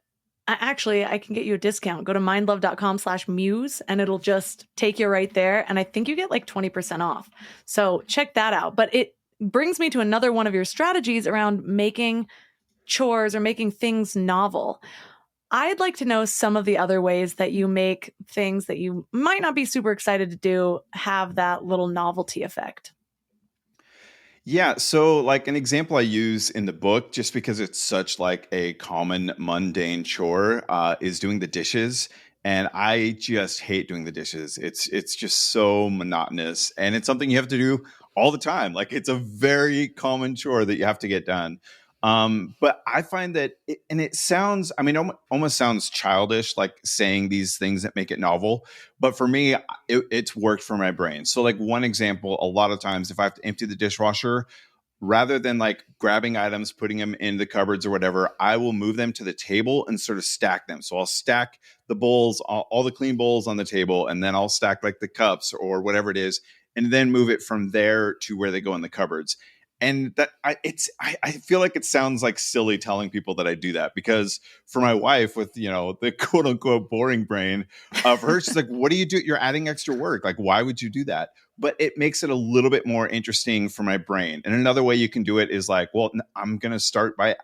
Actually, I can get you a discount. Go to mindlove.com/muse and it'll just take you right there. And I think you get like 20% off. So check that out. But it brings me to another one of your strategies around making chores or making things novel. I'd like to know some of the other ways that you make things that you might not be super excited to do have that little novelty effect. Yeah, so like an example I use in the book, just because it's such like a common mundane chore, is doing the dishes. And I just hate doing the dishes. It's just so monotonous, and it's something you have to do all the time. Like it's a very common chore that you have to get done. But I find that, and it sounds, I mean, almost sounds childish, like saying these things that make it novel. But for me, it's worked for my brain. So, like one example, a lot of times, if I have to empty the dishwasher, rather than like grabbing items, putting them in the cupboards or whatever, I will move them to the table and sort of stack them. So I'll stack the bowls, all the clean bowls on the table, and then I'll stack like the cups or whatever it is, and then move it from there to where they go in the cupboards. And that I feel like it sounds like silly telling people that I do that, because for my wife with, the quote unquote boring brain, for her, she's like, what do you do? You're adding extra work. Like, why would you do that? But it makes it a little bit more interesting for my brain. And another way you can do it is like, well, I'm going to start by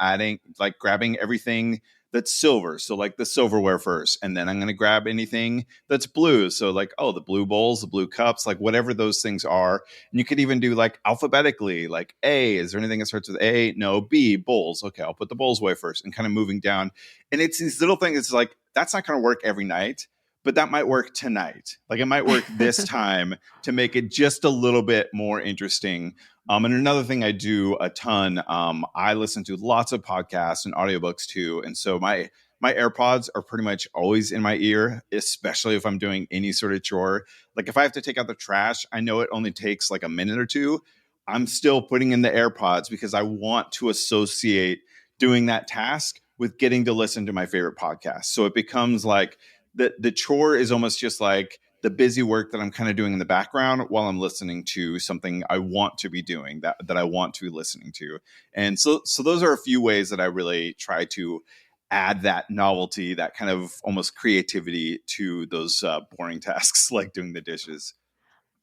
grabbing everything that's silver. So like the silverware first, and then I'm going to grab anything that's blue. So like, oh, the blue bowls, the blue cups, like whatever those things are. And you could even do like alphabetically, like A, is there anything that starts with A? No. B, bowls. Okay, I'll put the bowls away first, and kind of moving down. And it's these little things. It's like, that's not going to work every night, but that might work tonight. Like it might work this time to make it just a little bit more interesting. And another thing I do a ton, I listen to lots of podcasts and audiobooks too. And so my AirPods are pretty much always in my ear, especially if I'm doing any sort of chore. Like if I have to take out the trash, I know it only takes like a minute or two. I'm still putting in the AirPods because I want to associate doing that task with getting to listen to my favorite podcast. So it becomes like the chore is almost just like the busy work that I'm kind of doing in the background while I'm listening to something I want to be doing, that I want to be listening to. And so those are a few ways that I really try to add that novelty, that kind of almost creativity to those boring tasks like doing the dishes.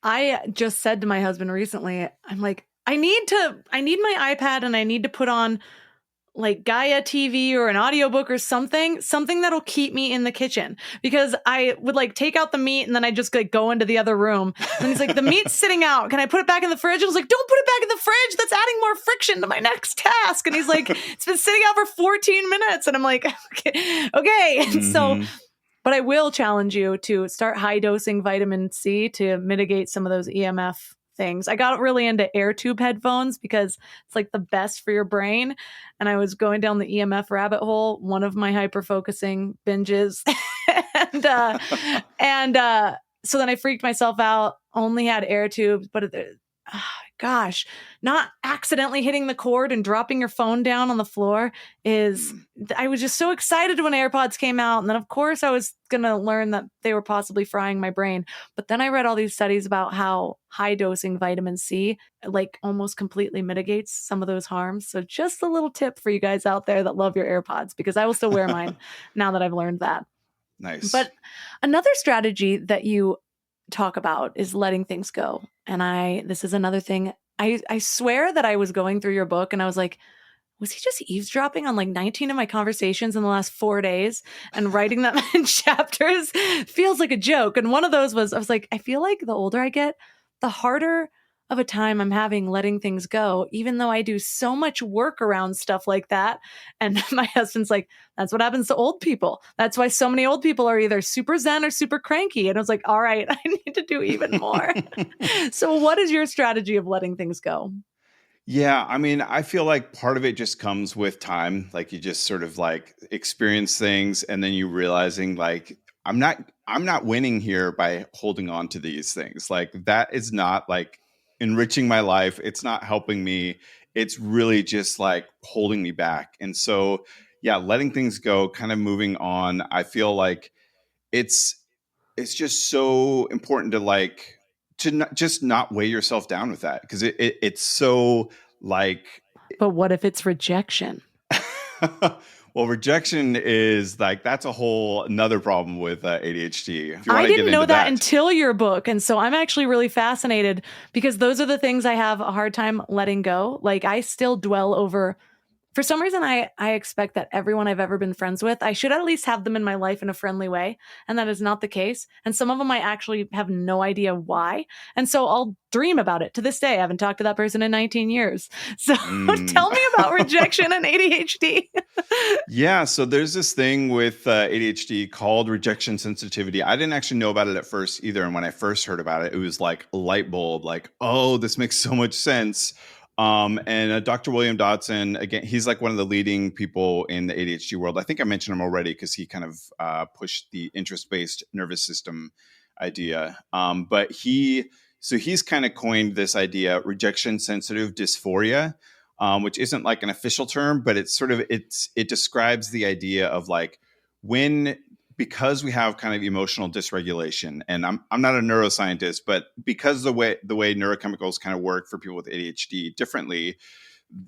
I just said to my husband recently, I'm like, I need my iPad and I need to put on like Gaia TV or an audiobook or something that'll keep me in the kitchen, because I would like take out the meat and then I just like go into the other room. And he's like, the meat's sitting out. Can I put it back in the fridge? And I was like, don't put it back in the fridge. That's adding more friction to my next task. And he's like, it's been sitting out for 14 minutes. And I'm like, okay. And so, but I will challenge you to start high dosing vitamin C to mitigate some of those EMF things. I got really into air tube headphones because it's like the best for your brain. And I was going down the EMF rabbit hole, one of my hyper focusing binges. and so then I freaked myself out, only had air tubes, but gosh, not accidentally hitting the cord and dropping your phone down on the floor I was just so excited when AirPods came out. And then of course I was going to learn that they were possibly frying my brain. But then I read all these studies about how high dosing vitamin C like almost completely mitigates some of those harms. So just a little tip for you guys out there that love your AirPods, because I will still wear mine now that I've learned that. Nice. But another strategy that you talk about is letting things go. And this is another thing. I swear that I was going through your book and I was like, was he just eavesdropping on like 19 of my conversations in the last 4 days and writing them in chapters? Feels like a joke. And one of those was, I was like, I feel like the older I get, the harder of a time I'm having letting things go, even though I do so much work around stuff like that. And my husband's like, that's what happens to old people. That's why so many old people are either super zen or super cranky. And I was like, all right, I need to do even more. So what is your strategy of letting things go? Yeah, I mean, I feel like part of it just comes with time. Like you just sort of like experience things, and then you realizing like I'm not winning here by holding on to these things. Like that is not like enriching my life. It's not helping me. It's really just like holding me back. And so, yeah, letting things go, kind of moving on. I feel like it's just so important to like not weigh yourself down with that, because it's so like But what if it's rejection? Well, rejection is like that's a whole another problem with ADHD. If you I want to get didn't know into that that, until your book. And so I'm actually really fascinated because those are the things I have a hard time letting go. Like I still dwell over. For some reason, I expect that everyone I've ever been friends with, I should at least have them in my life in a friendly way. And that is not the case. And some of them I actually have no idea why. And so I'll dream about it to this day. I haven't talked to that person in 19 years. So Mm. tell me about rejection and ADHD. Yeah, so there's this thing with ADHD called rejection sensitivity. I didn't actually know about it at first either. And when I first heard about it, it was like a light bulb, like, oh, this makes so much sense. And Dr. William Dodson, again, he's like one of the leading people in the ADHD world. I think I mentioned him already because he kind of pushed the interest-based nervous system idea. So he's kind of coined this idea, rejection sensitive dysphoria, which isn't like an official term, but it describes the idea of like when because we have kind of emotional dysregulation, and I'm not a neuroscientist, but because the way neurochemicals kind of work for people with ADHD differently,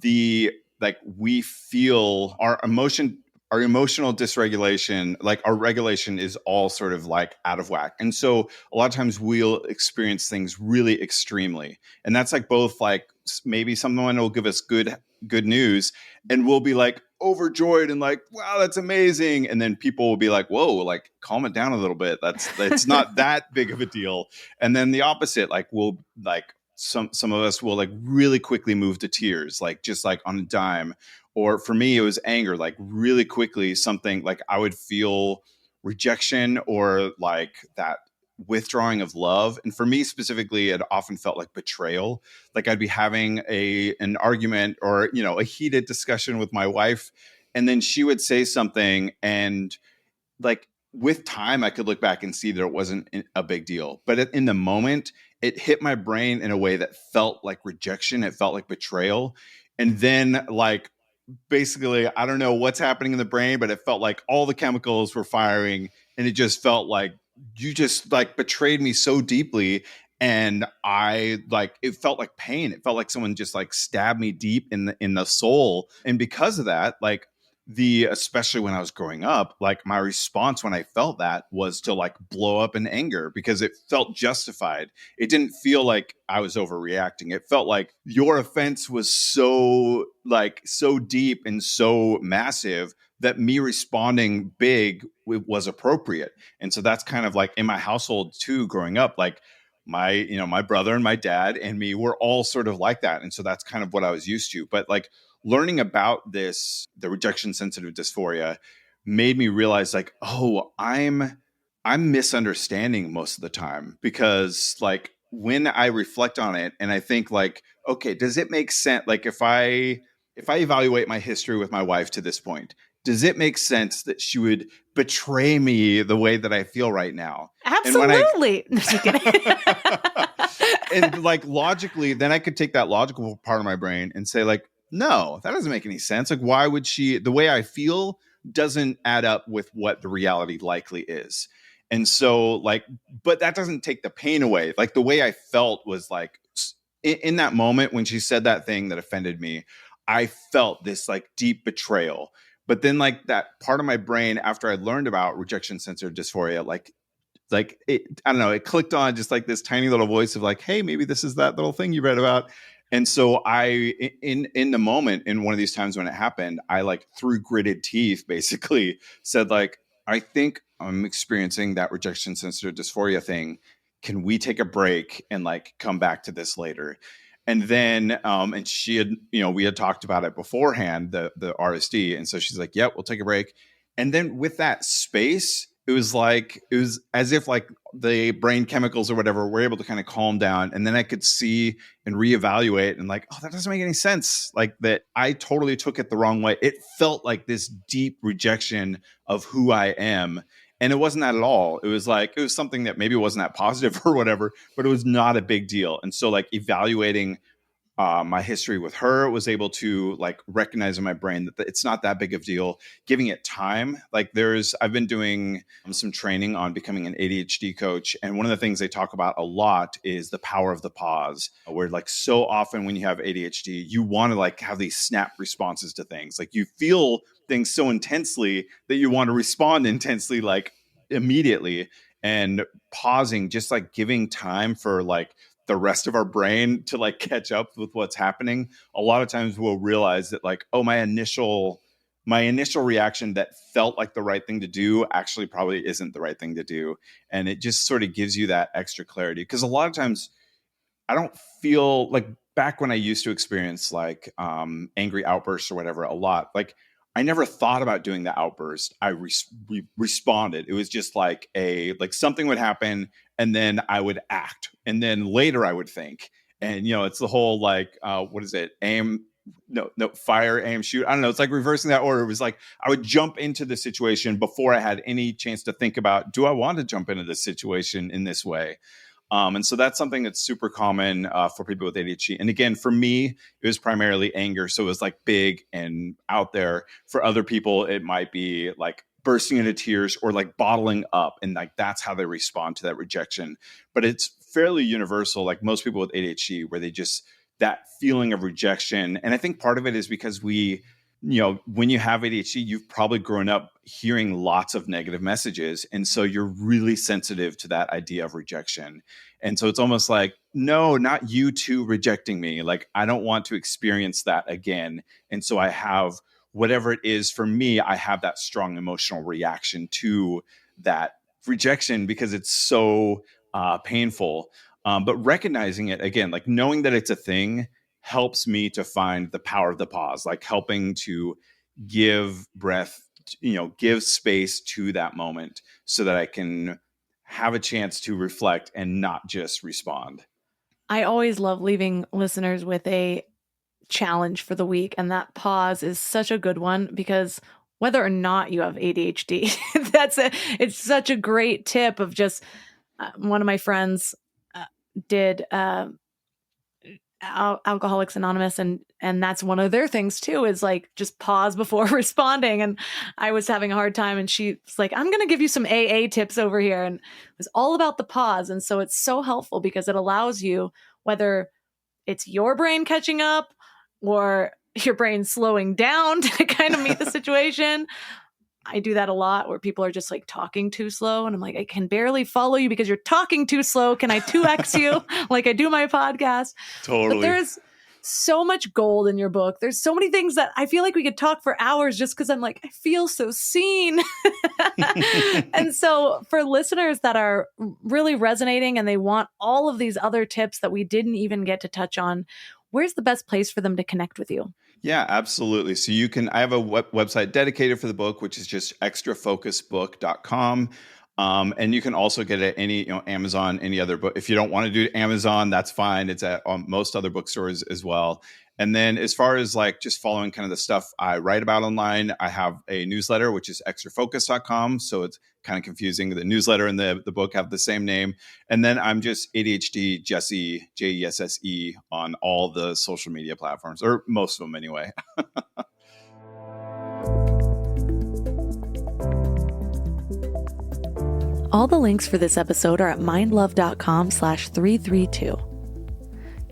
the like we feel our emotional dysregulation, like our regulation is all sort of like out of whack. And so a lot of times we'll experience things really extremely. And that's like both like maybe someone will give us good news and we'll be like overjoyed and like, wow, that's amazing. And then people will be like, whoa, like calm it down a little bit. It's not that big of a deal. And then the opposite, like we'll like some of us will like really quickly move to tears, like just like on a dime. Or for me, it was anger, like really quickly, something like I would feel rejection or like that withdrawing of love. And for me specifically, it often felt like betrayal. Like I'd be having an argument or, a heated discussion with my wife. And then she would say something and like with time, I could look back and see that it wasn't a big deal. But in the moment, it hit my brain in a way that felt like rejection. It felt like betrayal. And then like basically, I don't know what's happening in the brain, but it felt like all the chemicals were firing and it just felt like you just like betrayed me so deeply. And I like it felt like pain. It felt like someone just like stabbed me deep in the soul. And because of that, like especially when I was growing up, like my response when I felt that was to like blow up in anger because it felt justified. It didn't feel like I was overreacting. It felt like your offense was so deep and so massive that me responding big was appropriate. And so that's kind of like in my household too, growing up, like my brother and my dad and me were all sort of like that. And so that's kind of what I was used to. But like learning about the rejection sensitive dysphoria made me realize like, oh, I'm misunderstanding most of the time because like when I reflect on it and I think like, okay, does it make sense? Like if I evaluate my history with my wife to this point, does it make sense that she would betray me the way that I feel right now? Absolutely. And like logically, then I could take that logical part of my brain and say like, no, that doesn't make any sense. Like, why would the way I feel doesn't add up with what the reality likely is. And so like, but that doesn't take the pain away. Like the way I felt was like in that moment when she said that thing that offended me, I felt this like deep betrayal. But then like that part of my brain after I learned about rejection sensitive dysphoria, like it, I don't know, it clicked on just like this tiny little voice of like, hey, maybe this is that little thing you read about. And so in the moment, in one of these times when it happened, I like through gritted teeth basically said like, I think I'm experiencing that rejection sensitive dysphoria thing. Can we take a break and like come back to this later? And then, and she had, we had talked about it beforehand, the RSD. And so she's like, yep, we'll take a break. And then with that space, it was as if like the brain chemicals or whatever were able to kind of calm down. And then I could see and reevaluate and like, oh, that doesn't make any sense. Like that I totally took it the wrong way. It felt like this deep rejection of who I am. And it wasn't that at all. It was something that maybe wasn't that positive or whatever, but it was not a big deal. And so like evaluating my history with her was able to like recognize in my brain that it's not that big of a deal, giving it time. Like I've been doing some training on becoming an ADHD coach. And one of the things they talk about a lot is the power of the pause, where like so often when you have ADHD, you want to like have these snap responses to things. Like you feel things so intensely that you want to respond intensely, like immediately. And pausing, just like giving time for like the rest of our brain to like catch up with what's happening. A lot of times we'll realize that like, oh, my initial reaction that felt like the right thing to do actually probably isn't the right thing to do. And it just sort of gives you that extra clarity. Because a lot of times I don't feel like, back when I used to experience like angry outbursts or whatever a lot, like I never thought about doing the outburst. I responded. It was just like something would happen and then I would act. And then later I would think. And, it's the whole like, what is it? Fire, aim, shoot. I don't know. It's like reversing that order. It was like I would jump into the situation before I had any chance to think about, do I want to jump into this situation in this way? And so that's something that's super common for people with ADHD. And again, for me, it was primarily anger. So it was like big and out there. For other people, it might be like bursting into tears or like bottling up. And like that's how they respond to that rejection. But it's fairly universal, like most people with ADHD, where they just, that feeling of rejection. And I think part of it is because when you have ADHD, you've probably grown up hearing lots of negative messages. And so you're really sensitive to that idea of rejection. And so it's almost like, no, not you two rejecting me. Like, I don't want to experience that again. And so I have whatever it is for me, I have that strong emotional reaction to that rejection because it's so painful. But recognizing it again, like knowing that it's a thing, helps me to find the power of the pause, like helping to give breath, give space to that moment so that I can have a chance to reflect and not just respond. I always love leaving listeners with a challenge for the week. And that pause is such a good one because whether or not you have ADHD, it's such a great tip of just one of my friends did Alcoholics Anonymous, and that's one of their things too, is like just pause before responding. And I was having a hard time, and she's like, I'm going to give you some AA tips over here. And it was all about the pause. And so it's so helpful because it allows you, whether it's your brain catching up or your brain slowing down to kind of meet the situation. I do that a lot where people are just like talking too slow. And I'm like, I can barely follow you because you're talking too slow. Can I 2X you like I do my podcast? Totally. But there's so much gold in your book. There's so many things that I feel like we could talk for hours just because I'm like, I feel so seen. And so for listeners that are really resonating and they want all of these other tips that we didn't even get to touch on, where's the best place for them to connect with you? Yeah, absolutely. So I have a website dedicated for the book, which is just extrafocusbook.com. And you can also get it at any, Amazon, any other book. If you don't want to do Amazon, that's fine. It's at most other bookstores as well. And then as far as like just following kind of the stuff I write about online, I have a newsletter, which is extrafocus.com. So it's kind of confusing. The newsletter and the book have the same name. And then I'm just ADHD Jesse, Jesse, on all the social media platforms, or most of them anyway. All the links for this episode are at mindlove.com/332.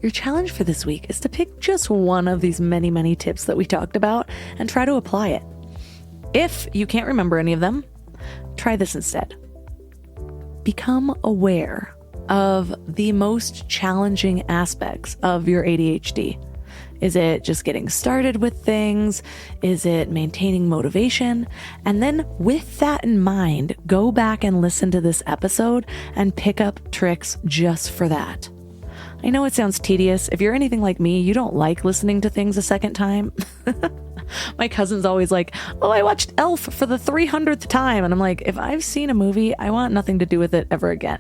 Your challenge for this week is to pick just one of these many, many tips that we talked about and try to apply it. If you can't remember any of them, try this instead. Become aware of the most challenging aspects of your ADHD. Is it just getting started with things? Is it maintaining motivation? And then with that in mind, go back and listen to this episode and pick up tricks just for that. I know it sounds tedious. If you're anything like me, you don't like listening to things a second time. My cousin's always like, oh, I watched Elf for the 300th time. And I'm like, if I've seen a movie, I want nothing to do with it ever again.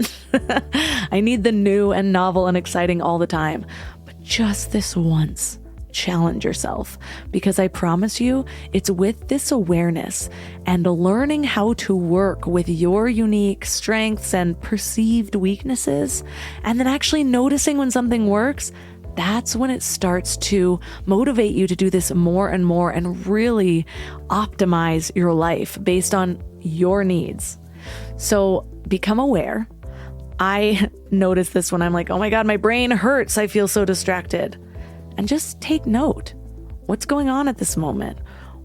I need the new and novel and exciting all the time. But just this once, challenge yourself, because I promise you, it's with this awareness and learning how to work with your unique strengths and perceived weaknesses, and then actually noticing when something works, that's when it starts to motivate you to do this more and more and really optimize your life based on your needs. So become aware. I notice this when I'm like, oh my God, my brain hurts. I feel so distracted. And just take note. What's going on at this moment?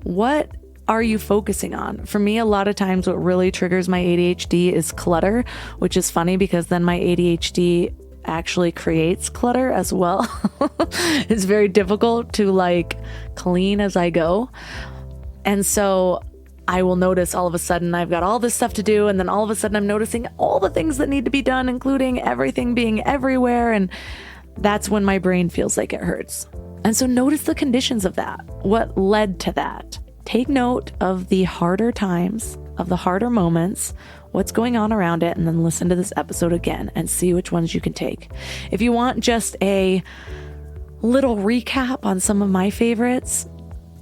What are you focusing on? For me, a lot of times what really triggers my ADHD is clutter, which is funny because then my ADHD actually creates clutter as well. It's very difficult to like clean as I go. And so I will notice all of a sudden I've got all this stuff to do, and then all of a sudden I'm noticing all the things that need to be done, including everything being everywhere. And that's when my brain feels like it hurts. And so notice the conditions of that. What led to that? Take note of the harder times, of the harder moments, what's going on around it, and then listen to this episode again and see which ones you can take. If you want just a little recap on some of my favorites,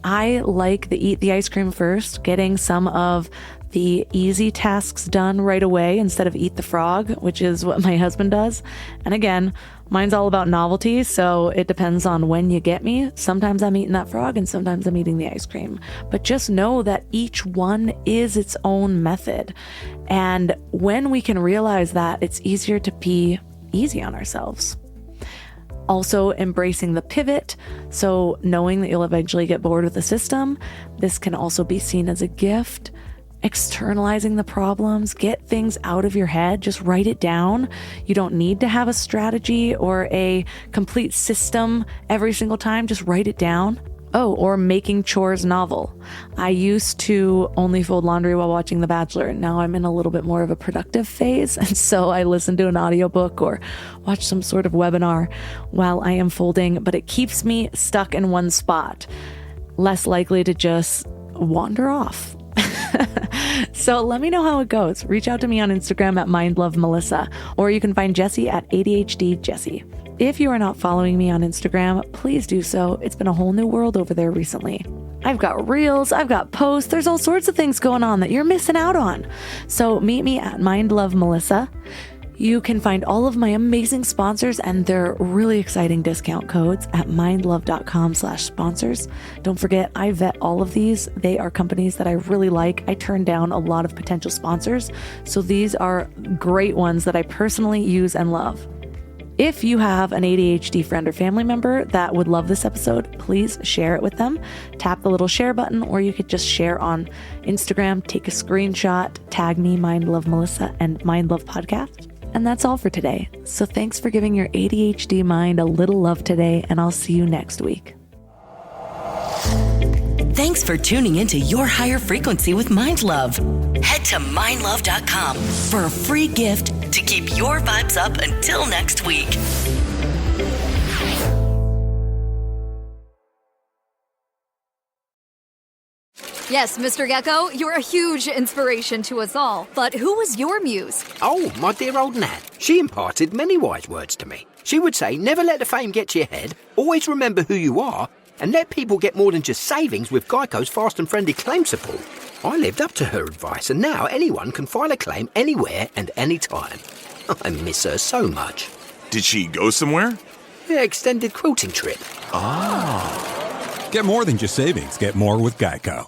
I like the eat the ice cream first, getting some of the easy tasks done right away instead of eat the frog, which is what my husband does. And again, mine's all about novelty, so it depends on when you get me. Sometimes I'm eating that frog and sometimes I'm eating the ice cream. But just know that each one is its own method. And when we can realize that, it's easier to be easy on ourselves. Also embracing the pivot. So knowing that you'll eventually get bored with the system. This can also be seen as a gift. Externalizing the problems, get things out of your head, just write it down. You don't need to have a strategy or a complete system every single time, just write it down. Oh, or making chores novel. I used to only fold laundry while watching The Bachelor. Now I'm in a little bit more of a productive phase. And so I listen to an audiobook or watch some sort of webinar while I am folding, but it keeps me stuck in one spot, less likely to just wander off. So let me know how it goes. Reach out to me on Instagram at mindlovemelissa, or you can find Jessie at ADHD Jessie. If you are not following me on Instagram, please do so. It's been a whole new world over there recently. I've got reels, I've got posts, there's all sorts of things going on that you're missing out on. So meet me at mindlovemelissa. You can find all of my amazing sponsors and their really exciting discount codes at mindlove.com/sponsors. Don't forget, I vet all of these. They are companies that I really like. I turn down a lot of potential sponsors. So these are great ones that I personally use and love. If you have an ADHD friend or family member that would love this episode, please share it with them. Tap the little share button, or you could just share on Instagram, take a screenshot, tag me, mindlovemelissa, and mindlove podcast. And that's all for today. So thanks for giving your ADHD mind a little love today, and I'll see you next week. Thanks for tuning into Your Higher Frequency with Mind Love. Head to mindlove.com for a free gift to keep your vibes up until next week. Yes, Mr. Gecko, you're a huge inspiration to us all. But who was your muse? Oh, my dear old Nan. She imparted many wise words to me. She would say, never let the fame get to your head, always remember who you are, and let people get more than just savings with Geico's fast and friendly claim support. I lived up to her advice, and now anyone can file a claim anywhere and anytime. I miss her so much. Did she go somewhere? Yeah, extended quilting trip. Oh. Get more than just savings. Get more with Geico.